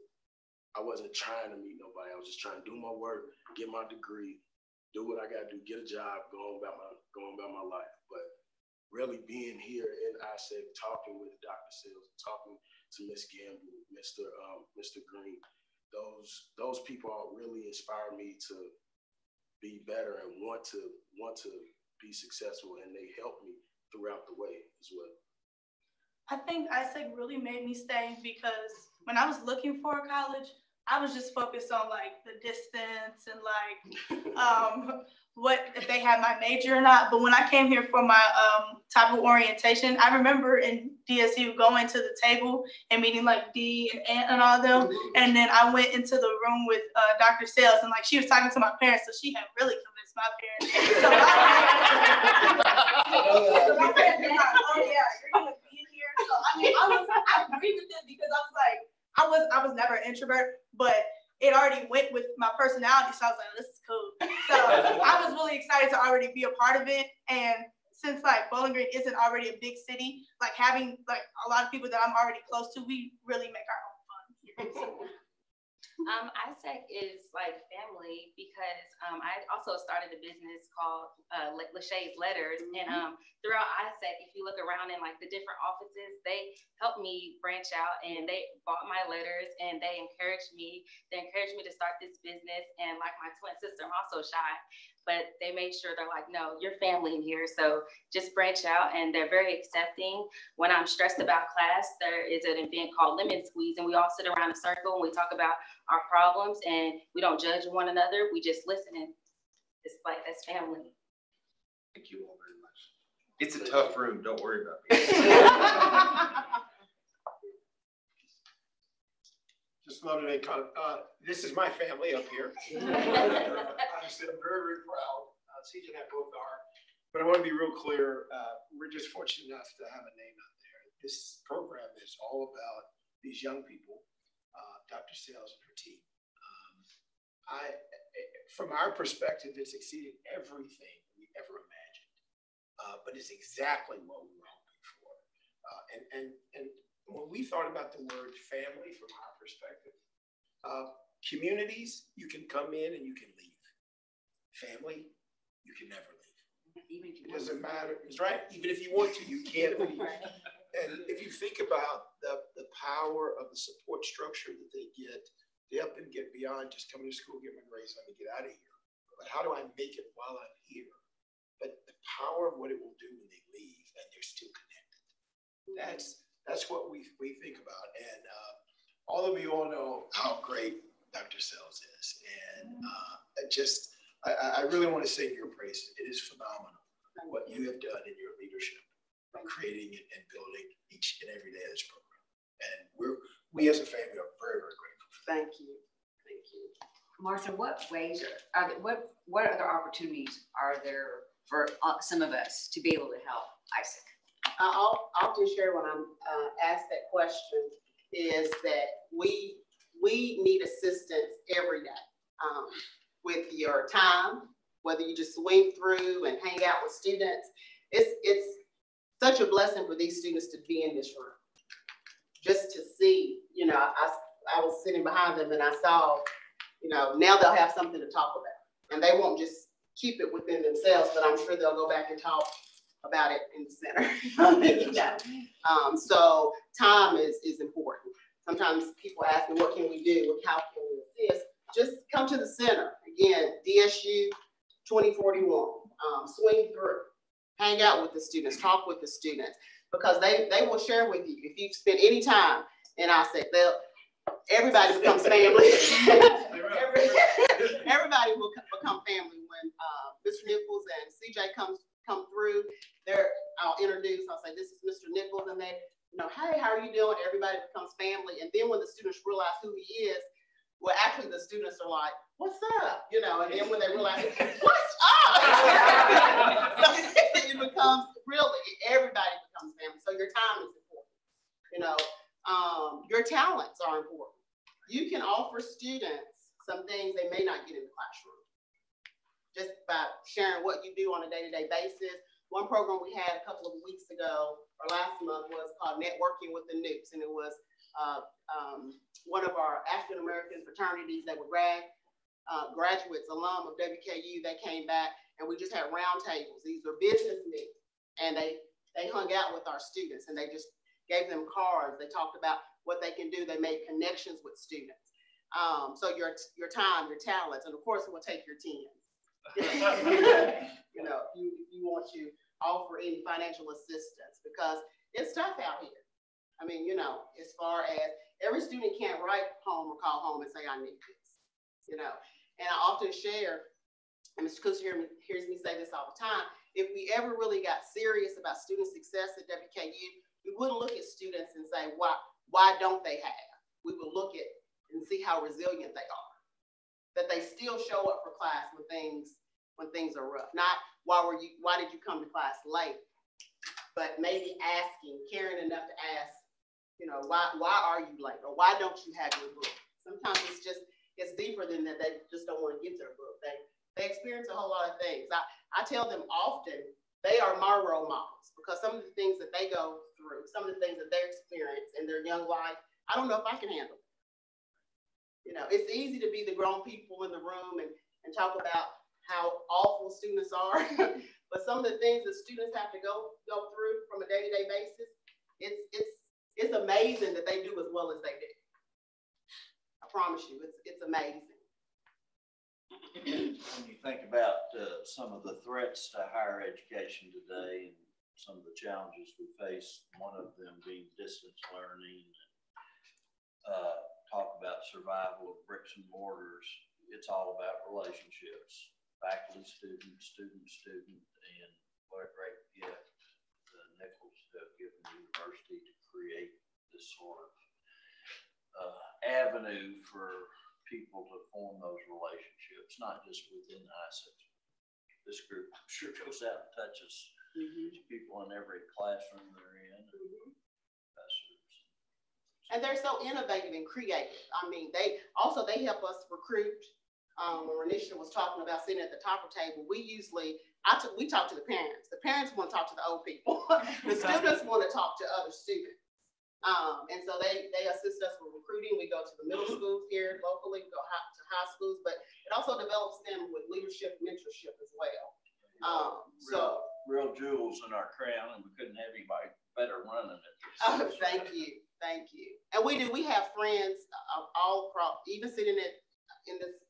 trying to meet nobody. I was just trying to do my work, get my degree, do what I gotta do, get a job, go on about my life. But really being here in ISEC, talking with Dr. Sales, talking to Ms. Gamble, Mr. Green, those people really inspire me to be better and want to be successful, and they help me throughout the way as well. I think ISEC really made me stay because when I was looking for a college, I was just focused on like the distance and like what if they had my major or not. But when I came here for my type of orientation, I remember in DSU going to the table and meeting like D and Aunt and all them. And then I went into the room with Dr. Sales, and like she was talking to my parents, so she had really convinced my parents. So my parents were like, oh yeah, you're gonna be in here. So I mean, I agreed with them because I was like, I was never an introvert, but it already went with my personality. So I was like, this is cool. So I was really excited to already be a part of it. And since like Bowling Green isn't already a big city, like having like a lot of people that I'm already close to, we really make our own fun here. ISEC is like family because I also started a business called Lachey's Letters. And throughout ISEC, if you look around in like the different offices, they helped me branch out and they bought my letters and they encouraged me. They encouraged me to start this business. And like my twin sister, I'm also shy. but they made sure they're like, no, you're family in here. So just branch out, and they're very accepting. When I'm stressed about class, there is an event called Lemon Squeeze, and we all sit around a circle and we talk about our problems, and we don't judge one another. We just listen, and it's like, that's family. Thank you all very much. It's a tough room. Don't worry about it. Just wanted to kind of, this is my family up here. Obviously, I'm very, very proud. CJ and I both are. But I want to be real clear. We're just fortunate enough to have a name out there. This program is all about these young people, Dr. Sales and her team. From our perspective, it's exceeded everything we ever imagined. But it's exactly what we were hoping for. And when we thought about the word family from our perspective, communities, you can come in and you can leave. Family, you can never leave. Even if you it doesn't matter. It's right. Even if you want to, you can't leave. And if you think about the power of the support structure that they get, they up and get beyond just coming to school, get my grades, let me get out of here. But how do I make it while I'm here? But the power of what it will do when they leave and they're still connected. That's what we think about. And all of you all know how great Dr. Sells is. And I really want to sing your praise. It is phenomenal what you have done in your leadership of creating and building each and every day of this program. And we as a family are very, very grateful. Thank you. Thank you. Martha, what ways what other opportunities are there for some of us to be able to help Isaac? I'll often share when I'm asked that question is that we need assistance every day with your time, whether you just swing through and hang out with students. It's such a blessing for these students to be in this room. Just to see, I was sitting behind them and I saw, now they'll have something to talk about. And they won't just keep it within themselves, but I'm sure they'll go back and talk about it in the center. So time is important. Sometimes people ask me, what can we do? How can we assist? Just come to the center. Again, DSU 2041. Swing through. Hang out with the students. Talk with the students. Because they will share with you. If you spend any time in our set, everybody becomes family. Everybody will become family when Mr. Nichols and CJ come through. I'll introduce. I'll say, this is Mr. Nichols, and they, hey, how are you doing? Everybody becomes family. And then when the students realize who he is, well, actually the students are like, what's up? And then when they realize, what's up? So it becomes really, everybody becomes family. So your time is important. Your talents are important. You can offer students some things they may not get in the classroom. Just by sharing what you do on a day-to-day basis. One program we had a couple of weeks ago, or last month, was called Networking with the Noops. And it was one of our African-American fraternities that were graduates, alum of WKU. They came back and we just had round tables. These were business meetings. And they hung out with our students and they just gave them cards. They talked about what they can do. They made connections with students. So your time, your talents, and of course it will take your teams. If you want to offer any financial assistance, because it's tough out here. I mean, as far as every student can't write home or call home and say, I need this, and I often share, and Mr. Cooks hears me say this all the time, if we ever really got serious about student success at WKU, we wouldn't look at students and say, why don't they have? We would look at and see how resilient they are. That they still show up for class when things are rough. Not why did you come to class late? But maybe asking, caring enough to ask, why are you late? Or why don't you have your book? Sometimes it's deeper than that. They just don't want to get their book. They experience a whole lot of things. I tell them often they are my role models because some of the things that they go through, some of the things that they experience in their young life, I don't know if I can handle. It's easy to be the grown people in the room and talk about how awful students are, but some of the things that students have to go through from a day-to-day basis, it's amazing that they do as well as they do. I promise you, it's amazing. When you think about some of the threats to higher education today and some of the challenges we face, one of them being distance learning, talk about survival of bricks and mortars, it's all about relationships, faculty, student, student, and what a great gift the Nichols have given the university to create this sort of avenue for people to form those relationships, not just within ISIT. This group, I'm sure, goes out and touches people in every classroom they're in. And they're so innovative and creative. I mean, they help us recruit. When Renisha was talking about sitting at the top of the table, we talk to the parents. The parents want to talk to the old people. The students want to talk to other students. And so they assist us with recruiting. We go to the middle schools here locally, we go to high schools, but it also develops them with leadership, mentorship as well. Real jewels in our crown, and we couldn't have anybody better running it. Oh, thank you. And we have friends all across, even sitting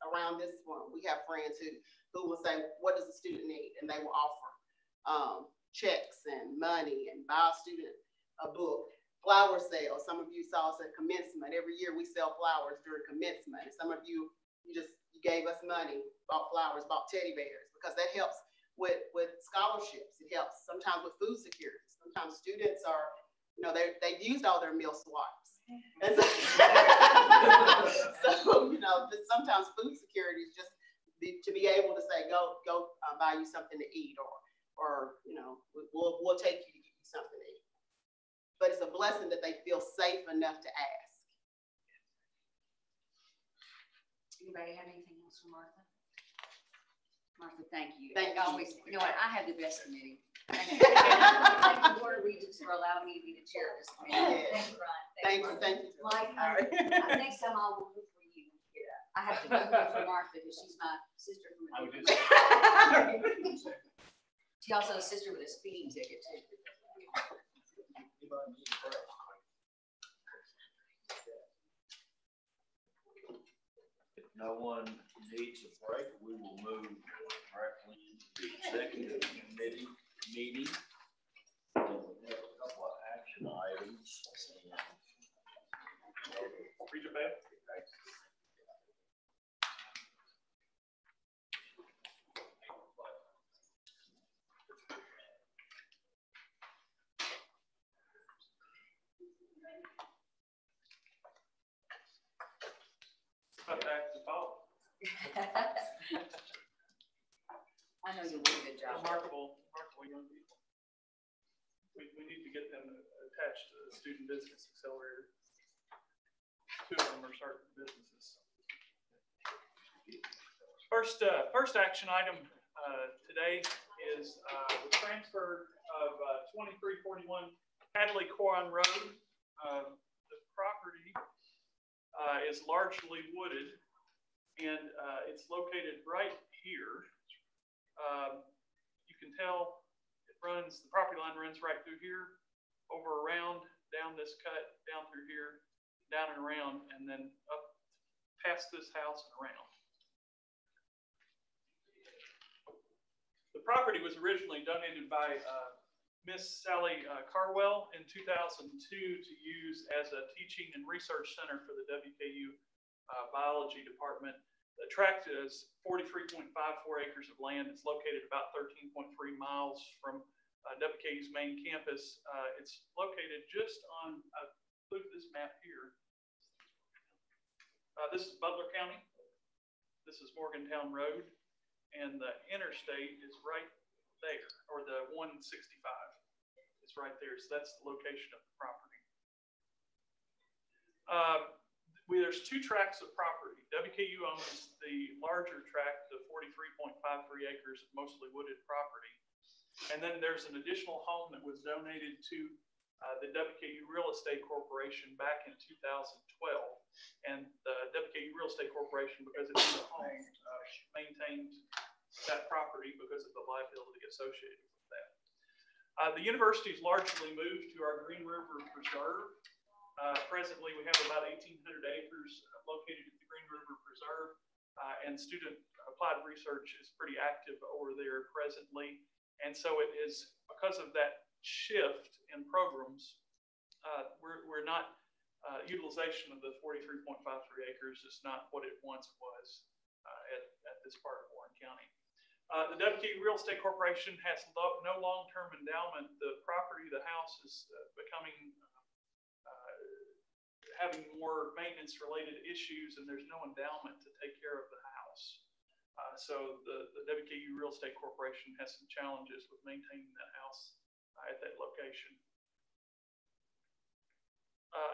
around this one, we have friends who will say, what does the student need? And they will offer checks and money and buy a student a book. Flower sales. Some of you saw us at commencement. Every year we sell flowers during commencement. And some of you gave us money, bought flowers, bought teddy bears, because that helps with scholarships. It helps sometimes with food security. Sometimes students are, they've used all their meal swipes. And so, just sometimes food security is just to be able to say, go buy you something to eat, or we'll take you to get you something to eat. But it's a blessing that they feel safe enough to ask. Anybody have anything else for Martha? Martha, thank you. Thank you. Always, you know what? I have the best committee. Thank you. Thank the Board of Regents for allowing me to be the chair of this committee. Yes. Thank you, Ron. Thank you. Mike, next time I'll move for you. I have to move for Martha because she's my sister from a different. She also a sister with a speeding ticket too. If no one needs a break, we will move directly into the executive committee meeting. We have a couple of action items. Regent Bell. About to act the ball. I know you'll do a good job. Remarkable young people. We need to get them attached to the Student Business Accelerator. 2 of them are starting businesses. First action item today is the transfer of 2341 Hadley Coron Road. The property is largely wooded, and it's located right here. You can tell the property line runs right through here, over around, down this cut, down through here, down and around, and then up past this house and around. The property was originally donated by Miss Sally Carwell in 2002 to use as a teaching and research center for the WKU biology department. The tract is 43.54 acres of land. It's located about 13.3 miles from WKU's main campus. It's located just on, look at this map here. This is Butler County. This is Morgantown Road. And the interstate is right there, or the 165. It's right there. So that's the location of the property. There's 2 tracts of property. WKU owns the larger tract, the 43.53 acres of mostly wooded property. And then there's an additional home that was donated to the WKU Real Estate Corporation back in 2012. And the WKU Real Estate Corporation, because it's a home, maintained that property because of the liability associated with that. The university's largely moved to our Green River Preserve. Presently, we have about 1,800 acres located at the Green River Preserve. and student applied research is pretty active over there presently. And so it is because of that shift in programs, we're not, utilization of the 43.53 acres is not what it once was at this part of Warren County. The WKU Real Estate Corporation has no long-term endowment. The property, the house is becoming, having more maintenance-related issues, and there's no endowment to take care of the house. So the WKU Real Estate Corporation has some challenges with maintaining that house at that location.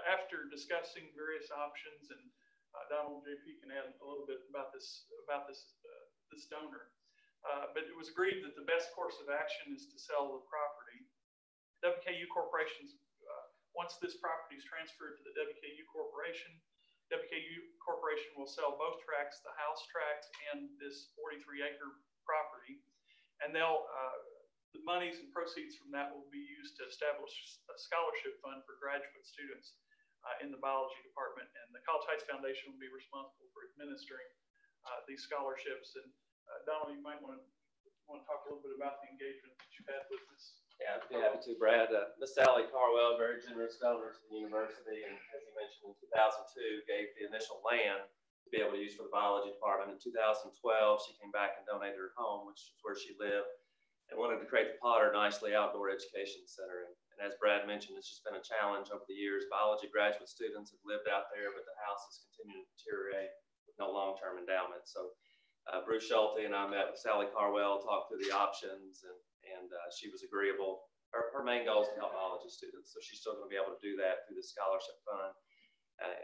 After discussing various options, and Donald JP can add a little bit about this donor, but it was agreed that the best course of action is to sell the property. WKU Corporation's once this property is transferred to the WKU Corporation will sell both tracts, the house tract and this 43-acre property, and they'll the monies and proceeds from that will be used to establish a scholarship fund for graduate students in the biology department, and the College Heights Foundation will be responsible for administering these scholarships. And Donald, you might want to talk a little bit about the engagement that you've had with this. Yeah, I'd be happy to, Brad. Miss Sally Carwell, very generous donor to the university, and as you mentioned, in 2002, gave the initial land to be able to use for the biology department. In 2012, she came back and donated her home, which is where she lived, and wanted to create the Potter Nicely Outdoor Education Center. And as Brad mentioned, it's just been a challenge over the years. Biology graduate students have lived out there, but the house has continued to deteriorate with no long-term endowment. So Bruce Schulte and I met with Sally Carwell, talked through the options, and she was agreeable. Her main goal is to help biology students, so she's still going to be able to do that through the scholarship fund.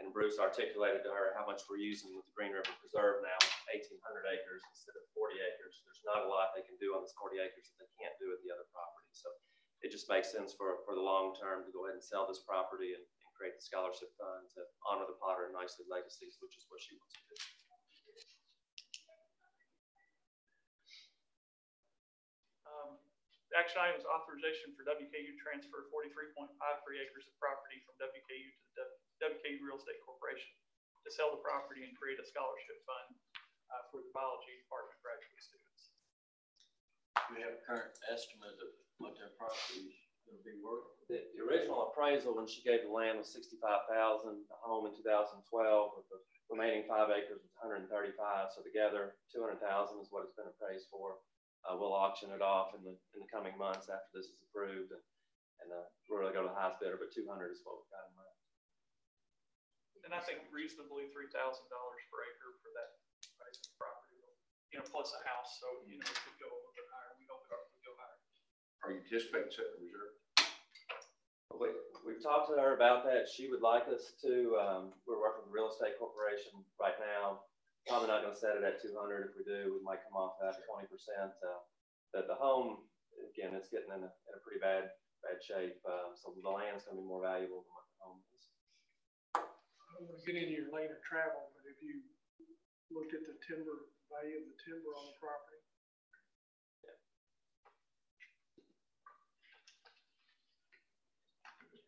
And Bruce articulated to her how much we're using with the Green River Preserve now, 1,800 acres instead of 40 acres. There's not a lot they can do on this 40 acres that they can't do at the other property. So it just makes sense for the long term to go ahead and sell this property and create the scholarship fund to honor the Potter and Nicely legacies, which is what she wants to do. Action item is authorization for WKU transfer 43.53 acres of property from WKU to the WKU Real Estate Corporation to sell the property and create a scholarship fund for the biology department graduate students. Do we have a current estimate of what their property is going to be worth? The original appraisal when she gave the land was $65,000. The home in 2012 with the remaining 5 acres was $135,000. So together, $200,000 is what it's been appraised for. We'll auction it off in the coming months after this is approved, and we'll really go to the highest bidder, but 200 is what we've got in mind. And I think reasonably $3,000 per acre for that price of property, plus a house. So it could go a little bit higher. We hope it would go higher. Are you anticipating setting a reserve? We've talked to her about that. She would like us to. We're working with the Real Estate Corporation right now. Probably not going to set it at 200. If we do, we might come off that 20%. That the home, again, it's getting in a pretty bad shape. So the land's going to be more valuable than what the home is. I don't want to get into your lane of travel, but if you looked at the value of the timber on the property. Yeah.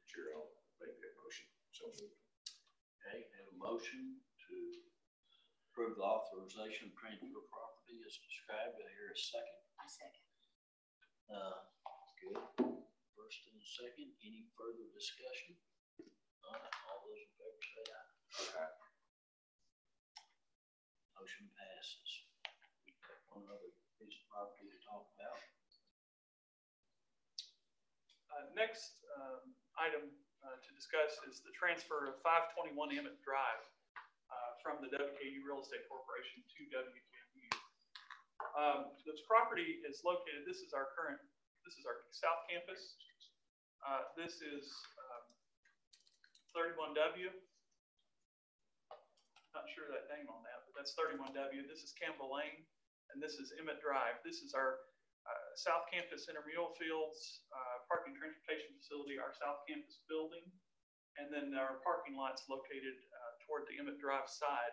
Chair, I'll make that motion. So moved. Okay, have a motion to approve the authorization of transfer property as described. Do I hear a second? I second. Good. First and a second. Any further discussion? All those in favor say aye. Aye. Motion passes. We have one other piece of property to talk about. Next item to discuss is the transfer of 521 Emmett Drive from the WKU Real Estate Corporation to WKU. This property is located, this is our South Campus. This is 31W. Not sure that name on that, but that's 31W. This is Campbell Lane, and this is Emmett Drive. This is our South Campus intramural fields, parking transportation facility, our South Campus building, and then our parking lots located toward the Emmett Drive side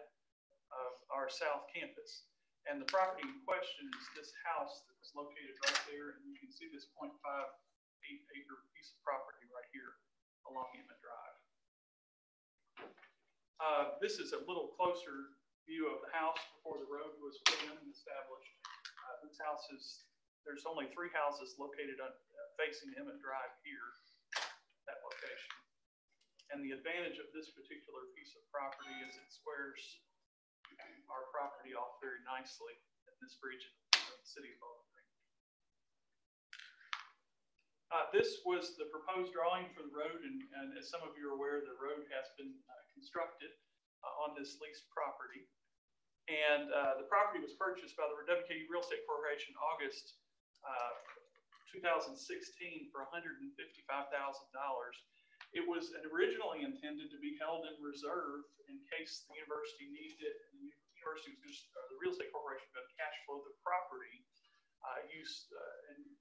of our South Campus. And the property in question is this house that is located right there, and you can see this 0.58 acre piece of property right here along Emmett Drive. This is a little closer. view of the house before the road was put in and established. This house is, there's only 3 houses located on facing Emmett Drive here, that location. And the advantage of this particular piece of property is it squares our property off very nicely in this region of the city of Bowling Green. This was the proposed drawing for the road, and as some of you are aware, the road has been constructed on this leased property. And the property was purchased by the WKU Real Estate Corporation August 2016 for $155,000. It was originally intended to be held in reserve in case the university needed it. And the university was just, the real estate corporation was going to cash flow the property,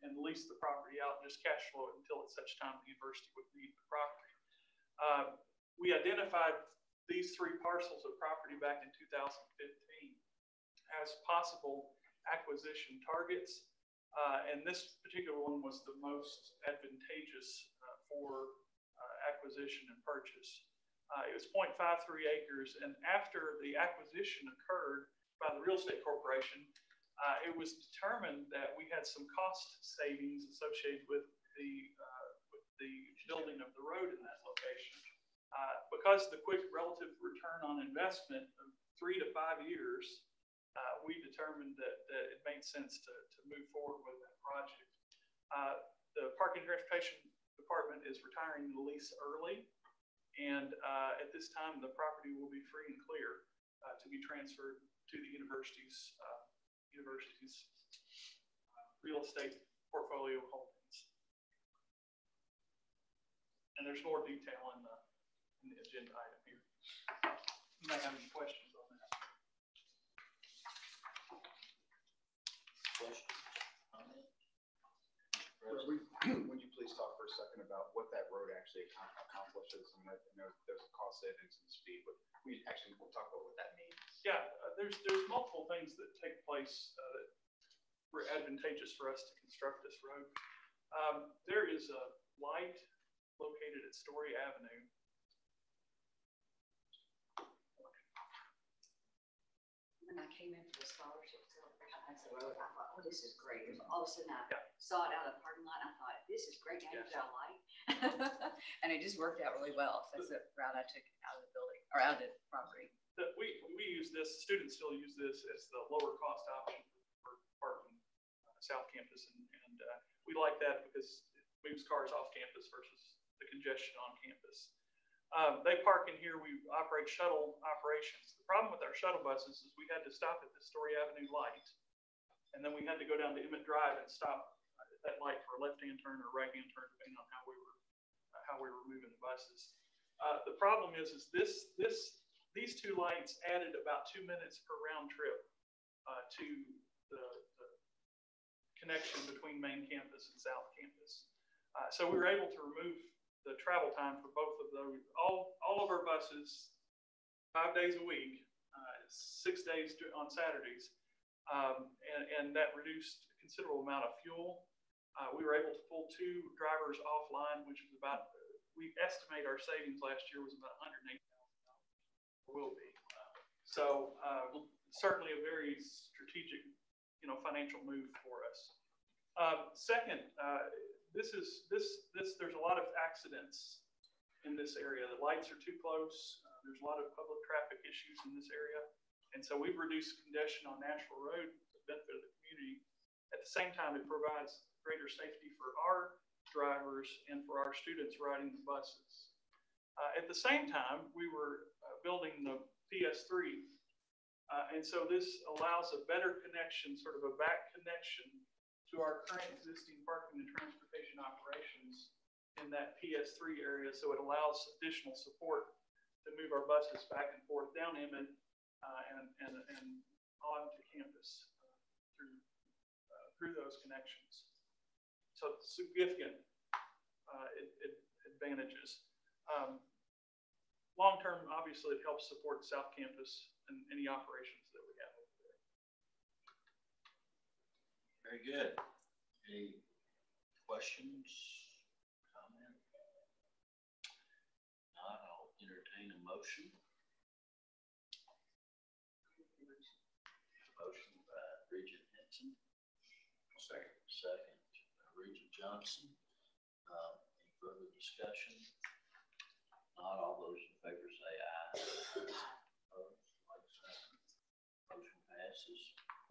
and lease the property out and just cash flow it until at such time the university would need the property. We identified these 3 parcels of property back in 2015 as possible acquisition targets. And this particular one was the most advantageous for acquisition and purchase. It was 0.53 acres, and after the acquisition occurred by the real estate corporation, it was determined that we had some cost savings associated with the building of the road in that location. Because of the quick relative return on investment of 3 to 5 years, we determined that it made sense to move forward with that project. The Parking and Transportation Department is retiring the lease early, and at this time the property will be free and clear to be transferred to the university's real estate portfolio holdings. And there's more detail in the agenda item here. You might have any questions on that. Questions? Would you please talk for a second about what that road actually accomplishes? And I know there's a cost savings and speed, but we'll talk about what that means. Yeah, there's multiple things that take place that were advantageous for us to construct this road. There is a light located at Story Avenue. When I came in for the scholarship celebration, that's the road. I thought, oh, this is great. All of a sudden, I saw it out of the parking lot. And I thought, this is great. Now you've got a light. And it just worked out really well. So that's the route I took out of the building, or out of the property. We use this, students still use this as the lower cost option for parking South Campus. And we like that because it moves cars off campus versus the congestion on campus. They park in here. We operate shuttle operations. The problem with our shuttle buses is we had to stop at the Story Avenue light, and then we had to go down to Emmett Drive and stop at that light for a left-hand turn or right-hand turn, depending on how we were moving the buses. The problem is these 2 lights added about 2 minutes per round trip to the connection between main campus and South Campus. So we were able to remove the travel time for both of those. All of our buses, 5 days a week, 6 days on Saturdays, and that reduced a considerable amount of fuel. We were able to pull 2 drivers offline, which was about, we estimate our savings last year was about $108,000. Will be. So certainly a very strategic, financial move for us. Second, there's a lot of accidents in this area. The lights are too close. There's a lot of public traffic issues in this area. And so we've reduced congestion on Nashville Road to the benefit of the community. At the same time, it provides greater safety for our drivers and for our students riding the buses. At the same time, we were building the PS3. And so this allows a better connection, sort of a back connection to our current existing parking and transportation operations in that PS3 area. So it allows additional support to move our buses back and forth down Emmett and on to campus through those connections. So significant advantages. Long term, obviously, it helps support South Campus and any operations that we have over there. Very good. Any questions, comment? Not, I'll entertain a motion. second, Regent Johnson. Any further discussion? Not all those in favor say aye. Opposed, like sign. Motion passes.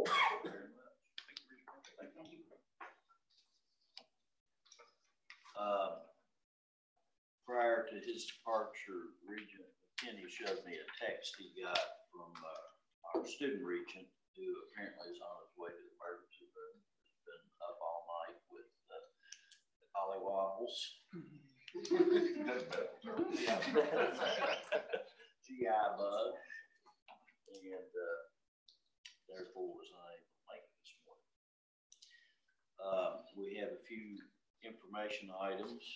Thank you very much. Thank you. Prior to his departure, Regent McKinney showed me a text he got from our student regent, who apparently is on his way to the emergency room. He's been up all night with collywobbles. GI bug, and therefore was unable to make it this morning. We have a few information items.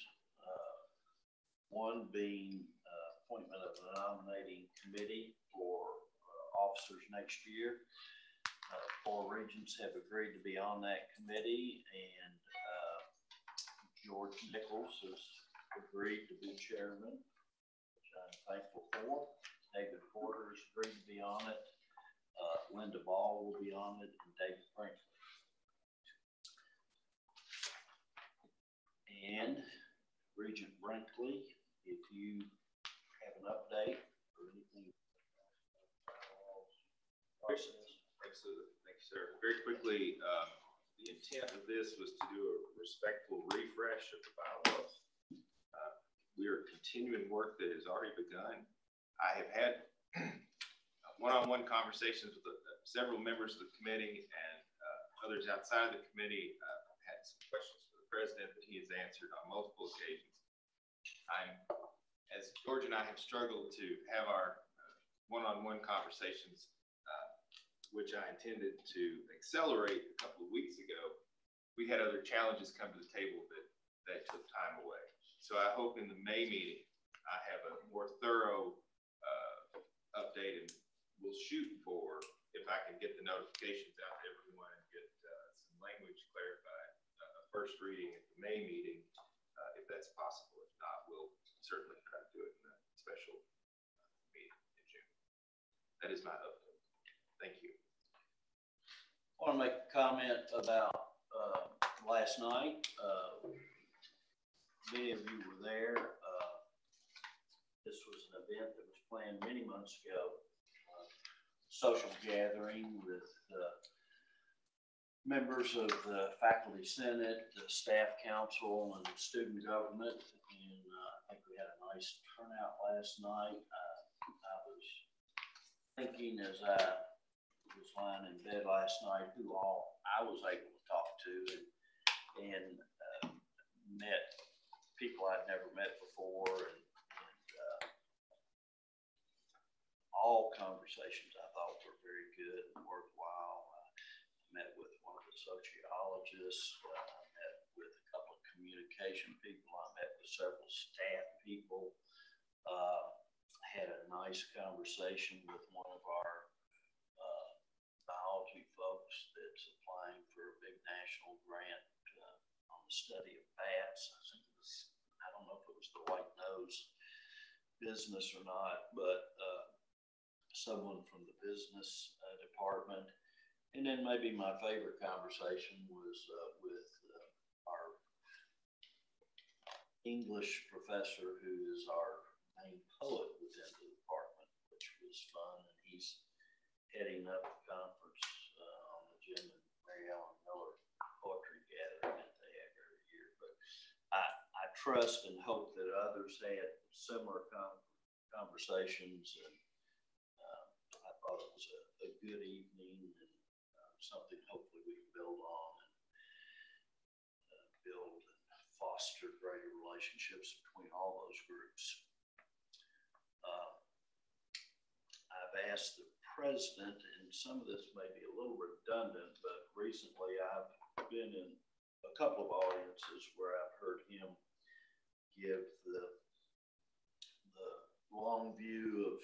One being appointment of a nominating committee for officers next year. 4 regents have agreed to be on that committee, and George Nichols has agreed to be chairman, which I'm thankful for. David Porter has agreed to be on it. Linda Ball will be on it, and David Franklin. And Regent Brinkley, if you have an update or anything. Absolutely. Thank you, sir. Very quickly, the intent of this was to do a respectful refresh of the bylaws. We are continuing work that has already begun. I have had one-on-one conversations with several members of the committee and others outside of the committee. I've had some questions for the president that he has answered on multiple occasions. As George and I have struggled to have our one-on-one conversations, which I intended to accelerate a couple of weeks ago, we had other challenges come to the table that took time away. So I hope in the May meeting, I have a more thorough update, and we'll shoot for, if I can get the notifications out to everyone and get some language clarified, a first reading at the May meeting, if that's possible. If not, we'll certainly try to do it in a special meeting in June. That is my update. Thank you. I want to make a comment about last night. Many of you were there. This was an event that was planned many months ago. Social gathering with members of the faculty senate, the staff council, and student government. And I think we had a nice turnout last night. I was thinking as I was lying in bed last night who all I was able to talk to, and met people I'd never met before, and all conversations I thought were very good and worthwhile. I met with one of the sociologists, I met with a couple of communication people, I met with several staff people, had a nice conversation with one of our biology folks that's applying for a big national grant on the study of bats. I think it was, I don't know if it was the white nose business or not, but someone from the business department. And then maybe my favorite conversation was with our English professor, who is our main poet within the department, which was fun. And he's heading up a conference on the Jim and Mary Ellen Miller poetry gathering that they have every year. But I trust and hope that others had similar conversations, and I thought it was a good evening, and something hopefully we can build on and build and foster greater relationships between all those groups. I've asked the president, and some of this may be a little redundant, but recently I've been in a couple of audiences where I've heard him give the long view of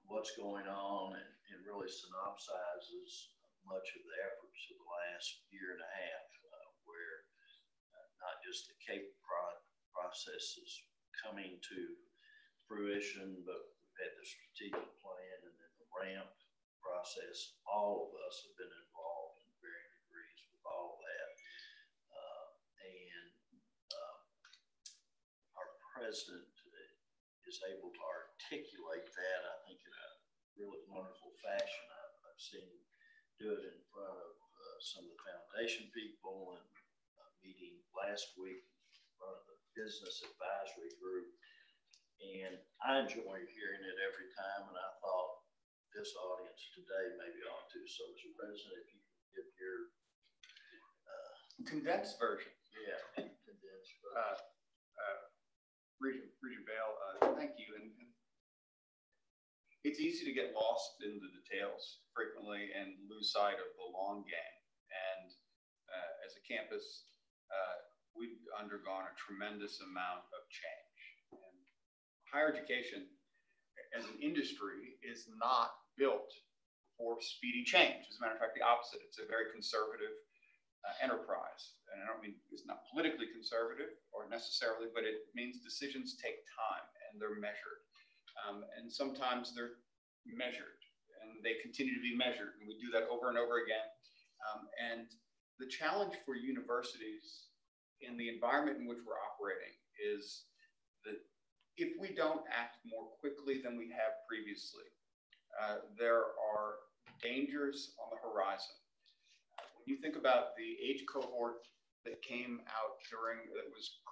what's going on, and really synopsizes much of the efforts of the last year and a half, where not just the CAPE process is coming to fruition, but we've had the strategic plan and then the RAMP process. All of us have been involved in varying degrees with all of that. president is able to articulate that, I think, in a really wonderful fashion. I've seen him do it in front of some of the foundation people and a meeting last week in front of the business advisory group. And I enjoy hearing it every time, and I thought this audience today maybe ought to. So, Mr. President, if you can give your condensed version. Yeah, condensed version. Regent Bale, thank you. And it's easy to get lost in the details frequently and lose sight of the long game. And as a campus, we've undergone a tremendous amount of change. And higher education as an industry is not built for speedy change. As a matter of fact, the opposite. It's a very conservative enterprise. And I don't mean it's not politically conservative or necessarily, but it means decisions take time and they're measured. And sometimes they're measured and they continue to be measured. And we do that over and over again. And the challenge for universities in the environment in which we're operating is that if we don't act more quickly than we have previously, there are dangers on the horizon. When you think about the age cohort that came out that was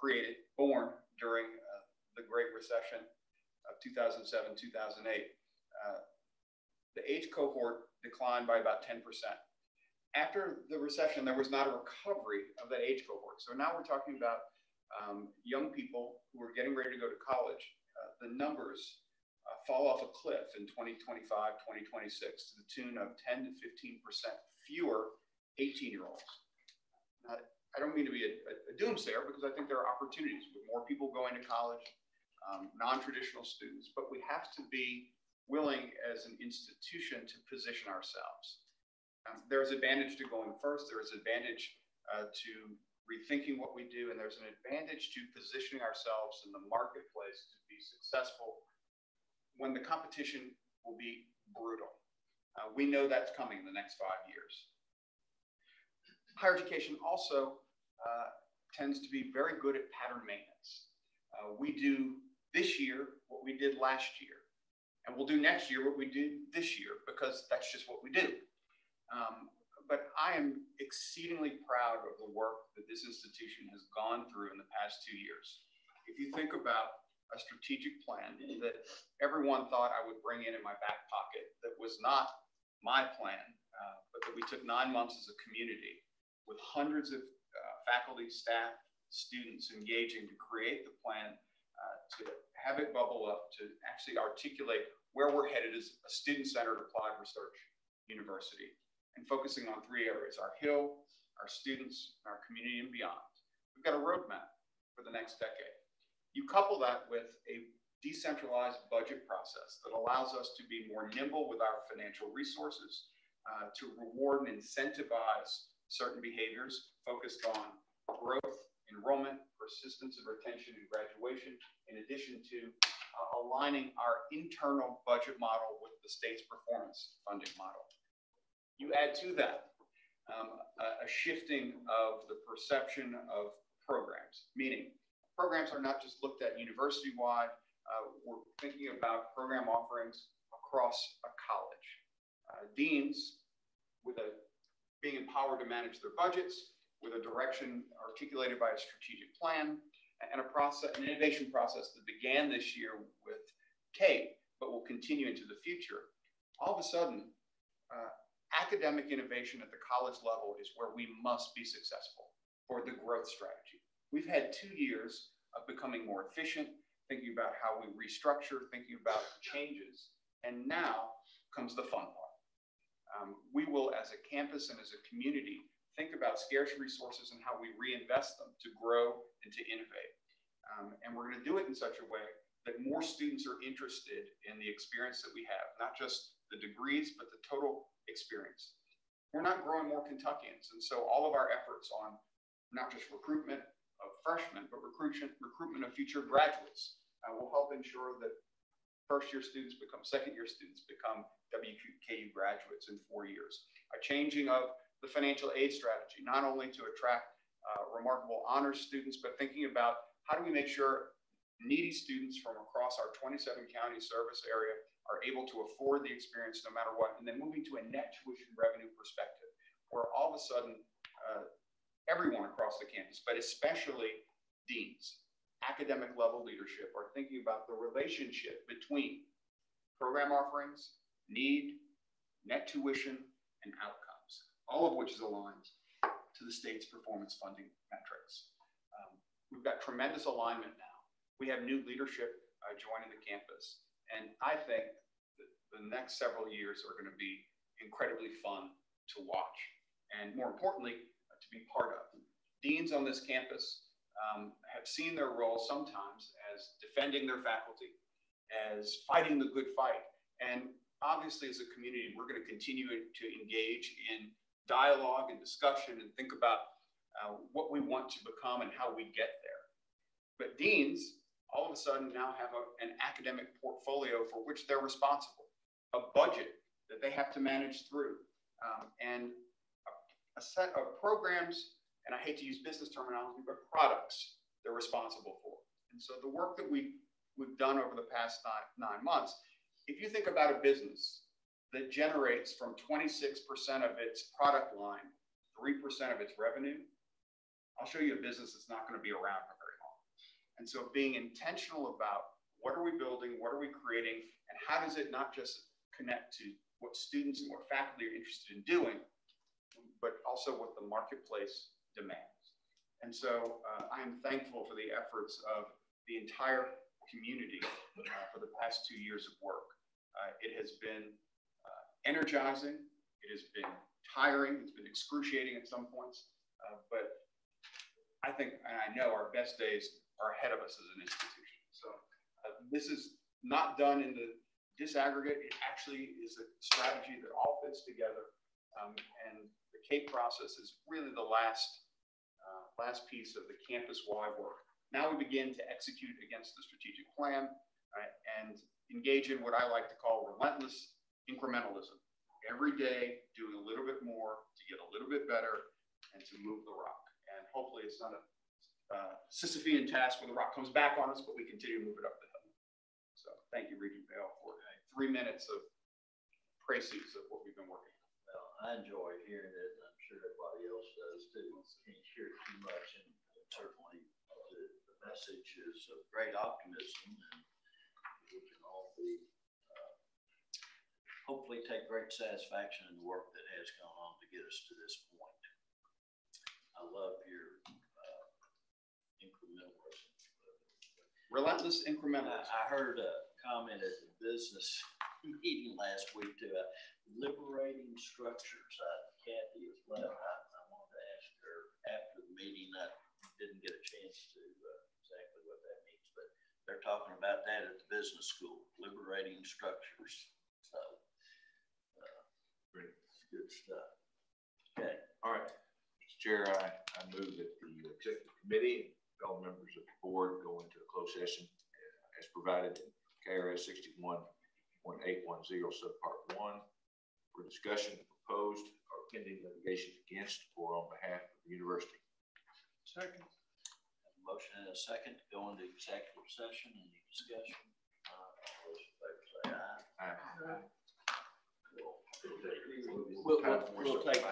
born during the Great Recession of 2007, 2008, the age cohort declined by about 10%. After the recession, there was not a recovery of that age cohort. So now we're talking about young people who are getting ready to go to college. The numbers fall off a cliff in 2025, 2026 to the tune of 10 to 15% fewer 18-year-olds. I don't mean to be a doomsayer because I think there are opportunities with more people going to college, non-traditional students, but we have to be willing as an institution to position ourselves. There's advantage to going first, there's advantage to rethinking what we do, and there's an advantage to positioning ourselves in the marketplace to be successful when the competition will be brutal. We know that's coming in the next 5 years. Higher education also tends to be very good at pattern maintenance. We do this year what we did last year, and we'll do next year what we did this year because that's just what we do. But I am exceedingly proud of the work that this institution has gone through in the past 2 years. If you think about a strategic plan that everyone thought I would bring in my back pocket, that was not my plan, but that we took 9 months as a community with hundreds of faculty, staff, students engaging to create the plan, to have it bubble up, to actually articulate where we're headed as a student-centered applied research university, and focusing on 3 areas: our Hill, our students, and our community and beyond. We've got a roadmap for the next decade. You couple that with a decentralized budget process that allows us to be more nimble with our financial resources, to reward and incentivize certain behaviors focused on growth, enrollment, persistence and retention, and graduation, in addition to aligning our internal budget model with the state's performance funding model. You add to that a shifting of the perception of programs, meaning programs are not just looked at university-wide. We're thinking about program offerings across a college. Deans, being empowered to manage their budgets, with a direction articulated by a strategic plan, and an innovation process that began this year with CAPE, but will continue into the future. All of a sudden, academic innovation at the college level is where we must be successful for the growth strategy. We've had 2 years of becoming more efficient, thinking about how we restructure, thinking about changes, and now comes the fun part. We will, as a campus and as a community, think about scarce resources and how we reinvest them to grow and to innovate. And we're going to do it in such a way that more students are interested in the experience that we have, not just the degrees, but the total experience. We're not growing more Kentuckians, and so all of our efforts on not just recruitment of freshmen, but recruitment of future graduates will help ensure that first-year students become second-year students, become WKU graduates in 4 years. A changing of the financial aid strategy, not only to attract remarkable honors students, but thinking about how do we make sure needy students from across our 27 county service area are able to afford the experience no matter what. And then moving to a net tuition revenue perspective, where all of a sudden, everyone across the campus, but especially deans, academic level leadership, are thinking about the relationship between program offerings, need, net tuition, and outcomes, all of which is aligned to the state's performance funding metrics. We've got tremendous alignment now. We have new leadership joining the campus, and I think that the next several years are going to be incredibly fun to watch, and more importantly, to be part of. Deans on this campus have seen their role sometimes as defending their faculty, as fighting the good fight. And obviously, as a community, we're going to continue to engage in dialogue and discussion and think about what we want to become and how we get there. But deans, all of a sudden, now have an academic portfolio for which they're responsible, a budget that they have to manage through, and a set of programs, and I hate to use business terminology, but products they're responsible for. And so the work that we've done over the past nine months, if you think about a business that generates from 26% of its product line, 3% of its revenue, I'll show you a business that's not going to be around for very long. And so being intentional about what are we building, what are we creating, and how does it not just connect to what students and what faculty are interested in doing, but also what the marketplace demands. And so I am thankful for the efforts of the entire community for the past 2 years of work. It has been energizing, it has been tiring, it's been excruciating at some points, but I think, and I know, our best days are ahead of us as an institution. So this is not done in the disaggregate. It actually is a strategy that all fits together, and the CAPE process is really the last piece of the campus-wide work. Now we begin to execute against the strategic plan and engage in what I like to call relentless incrementalism. Every day, doing a little bit more to get a little bit better and to move the rock. And hopefully it's not a Sisyphean task where the rock comes back on us, but we continue to move it up the hill. So thank you, Regent Bale, for 3 minutes of précis of what we've been working on. Well, I enjoy hearing it, and I'm sure everybody else does too. Can't hear it too much, and certainly the message is of great optimism, and we can all be hopefully take great satisfaction in the work that has gone on to get us to this point. I love your incrementalism. Relentless incrementalism. I heard a comment at the business meeting last week too. Liberating structures. Kathy has left. I wanted to ask her after the meeting. I didn't get a chance to exactly what that means, but they're talking about that at the business school. Liberating structures. So good stuff. Okay. All right. Mr. Chair, I move that the executive committee and all members of the board go into a closed session as provided in KRS 61.1810 subpart 1 for discussion of proposed or pending litigation against or on behalf of the university. Second. A motion and a second to go into executive session. Any discussion? All those in favor say aye. Aye. We'll take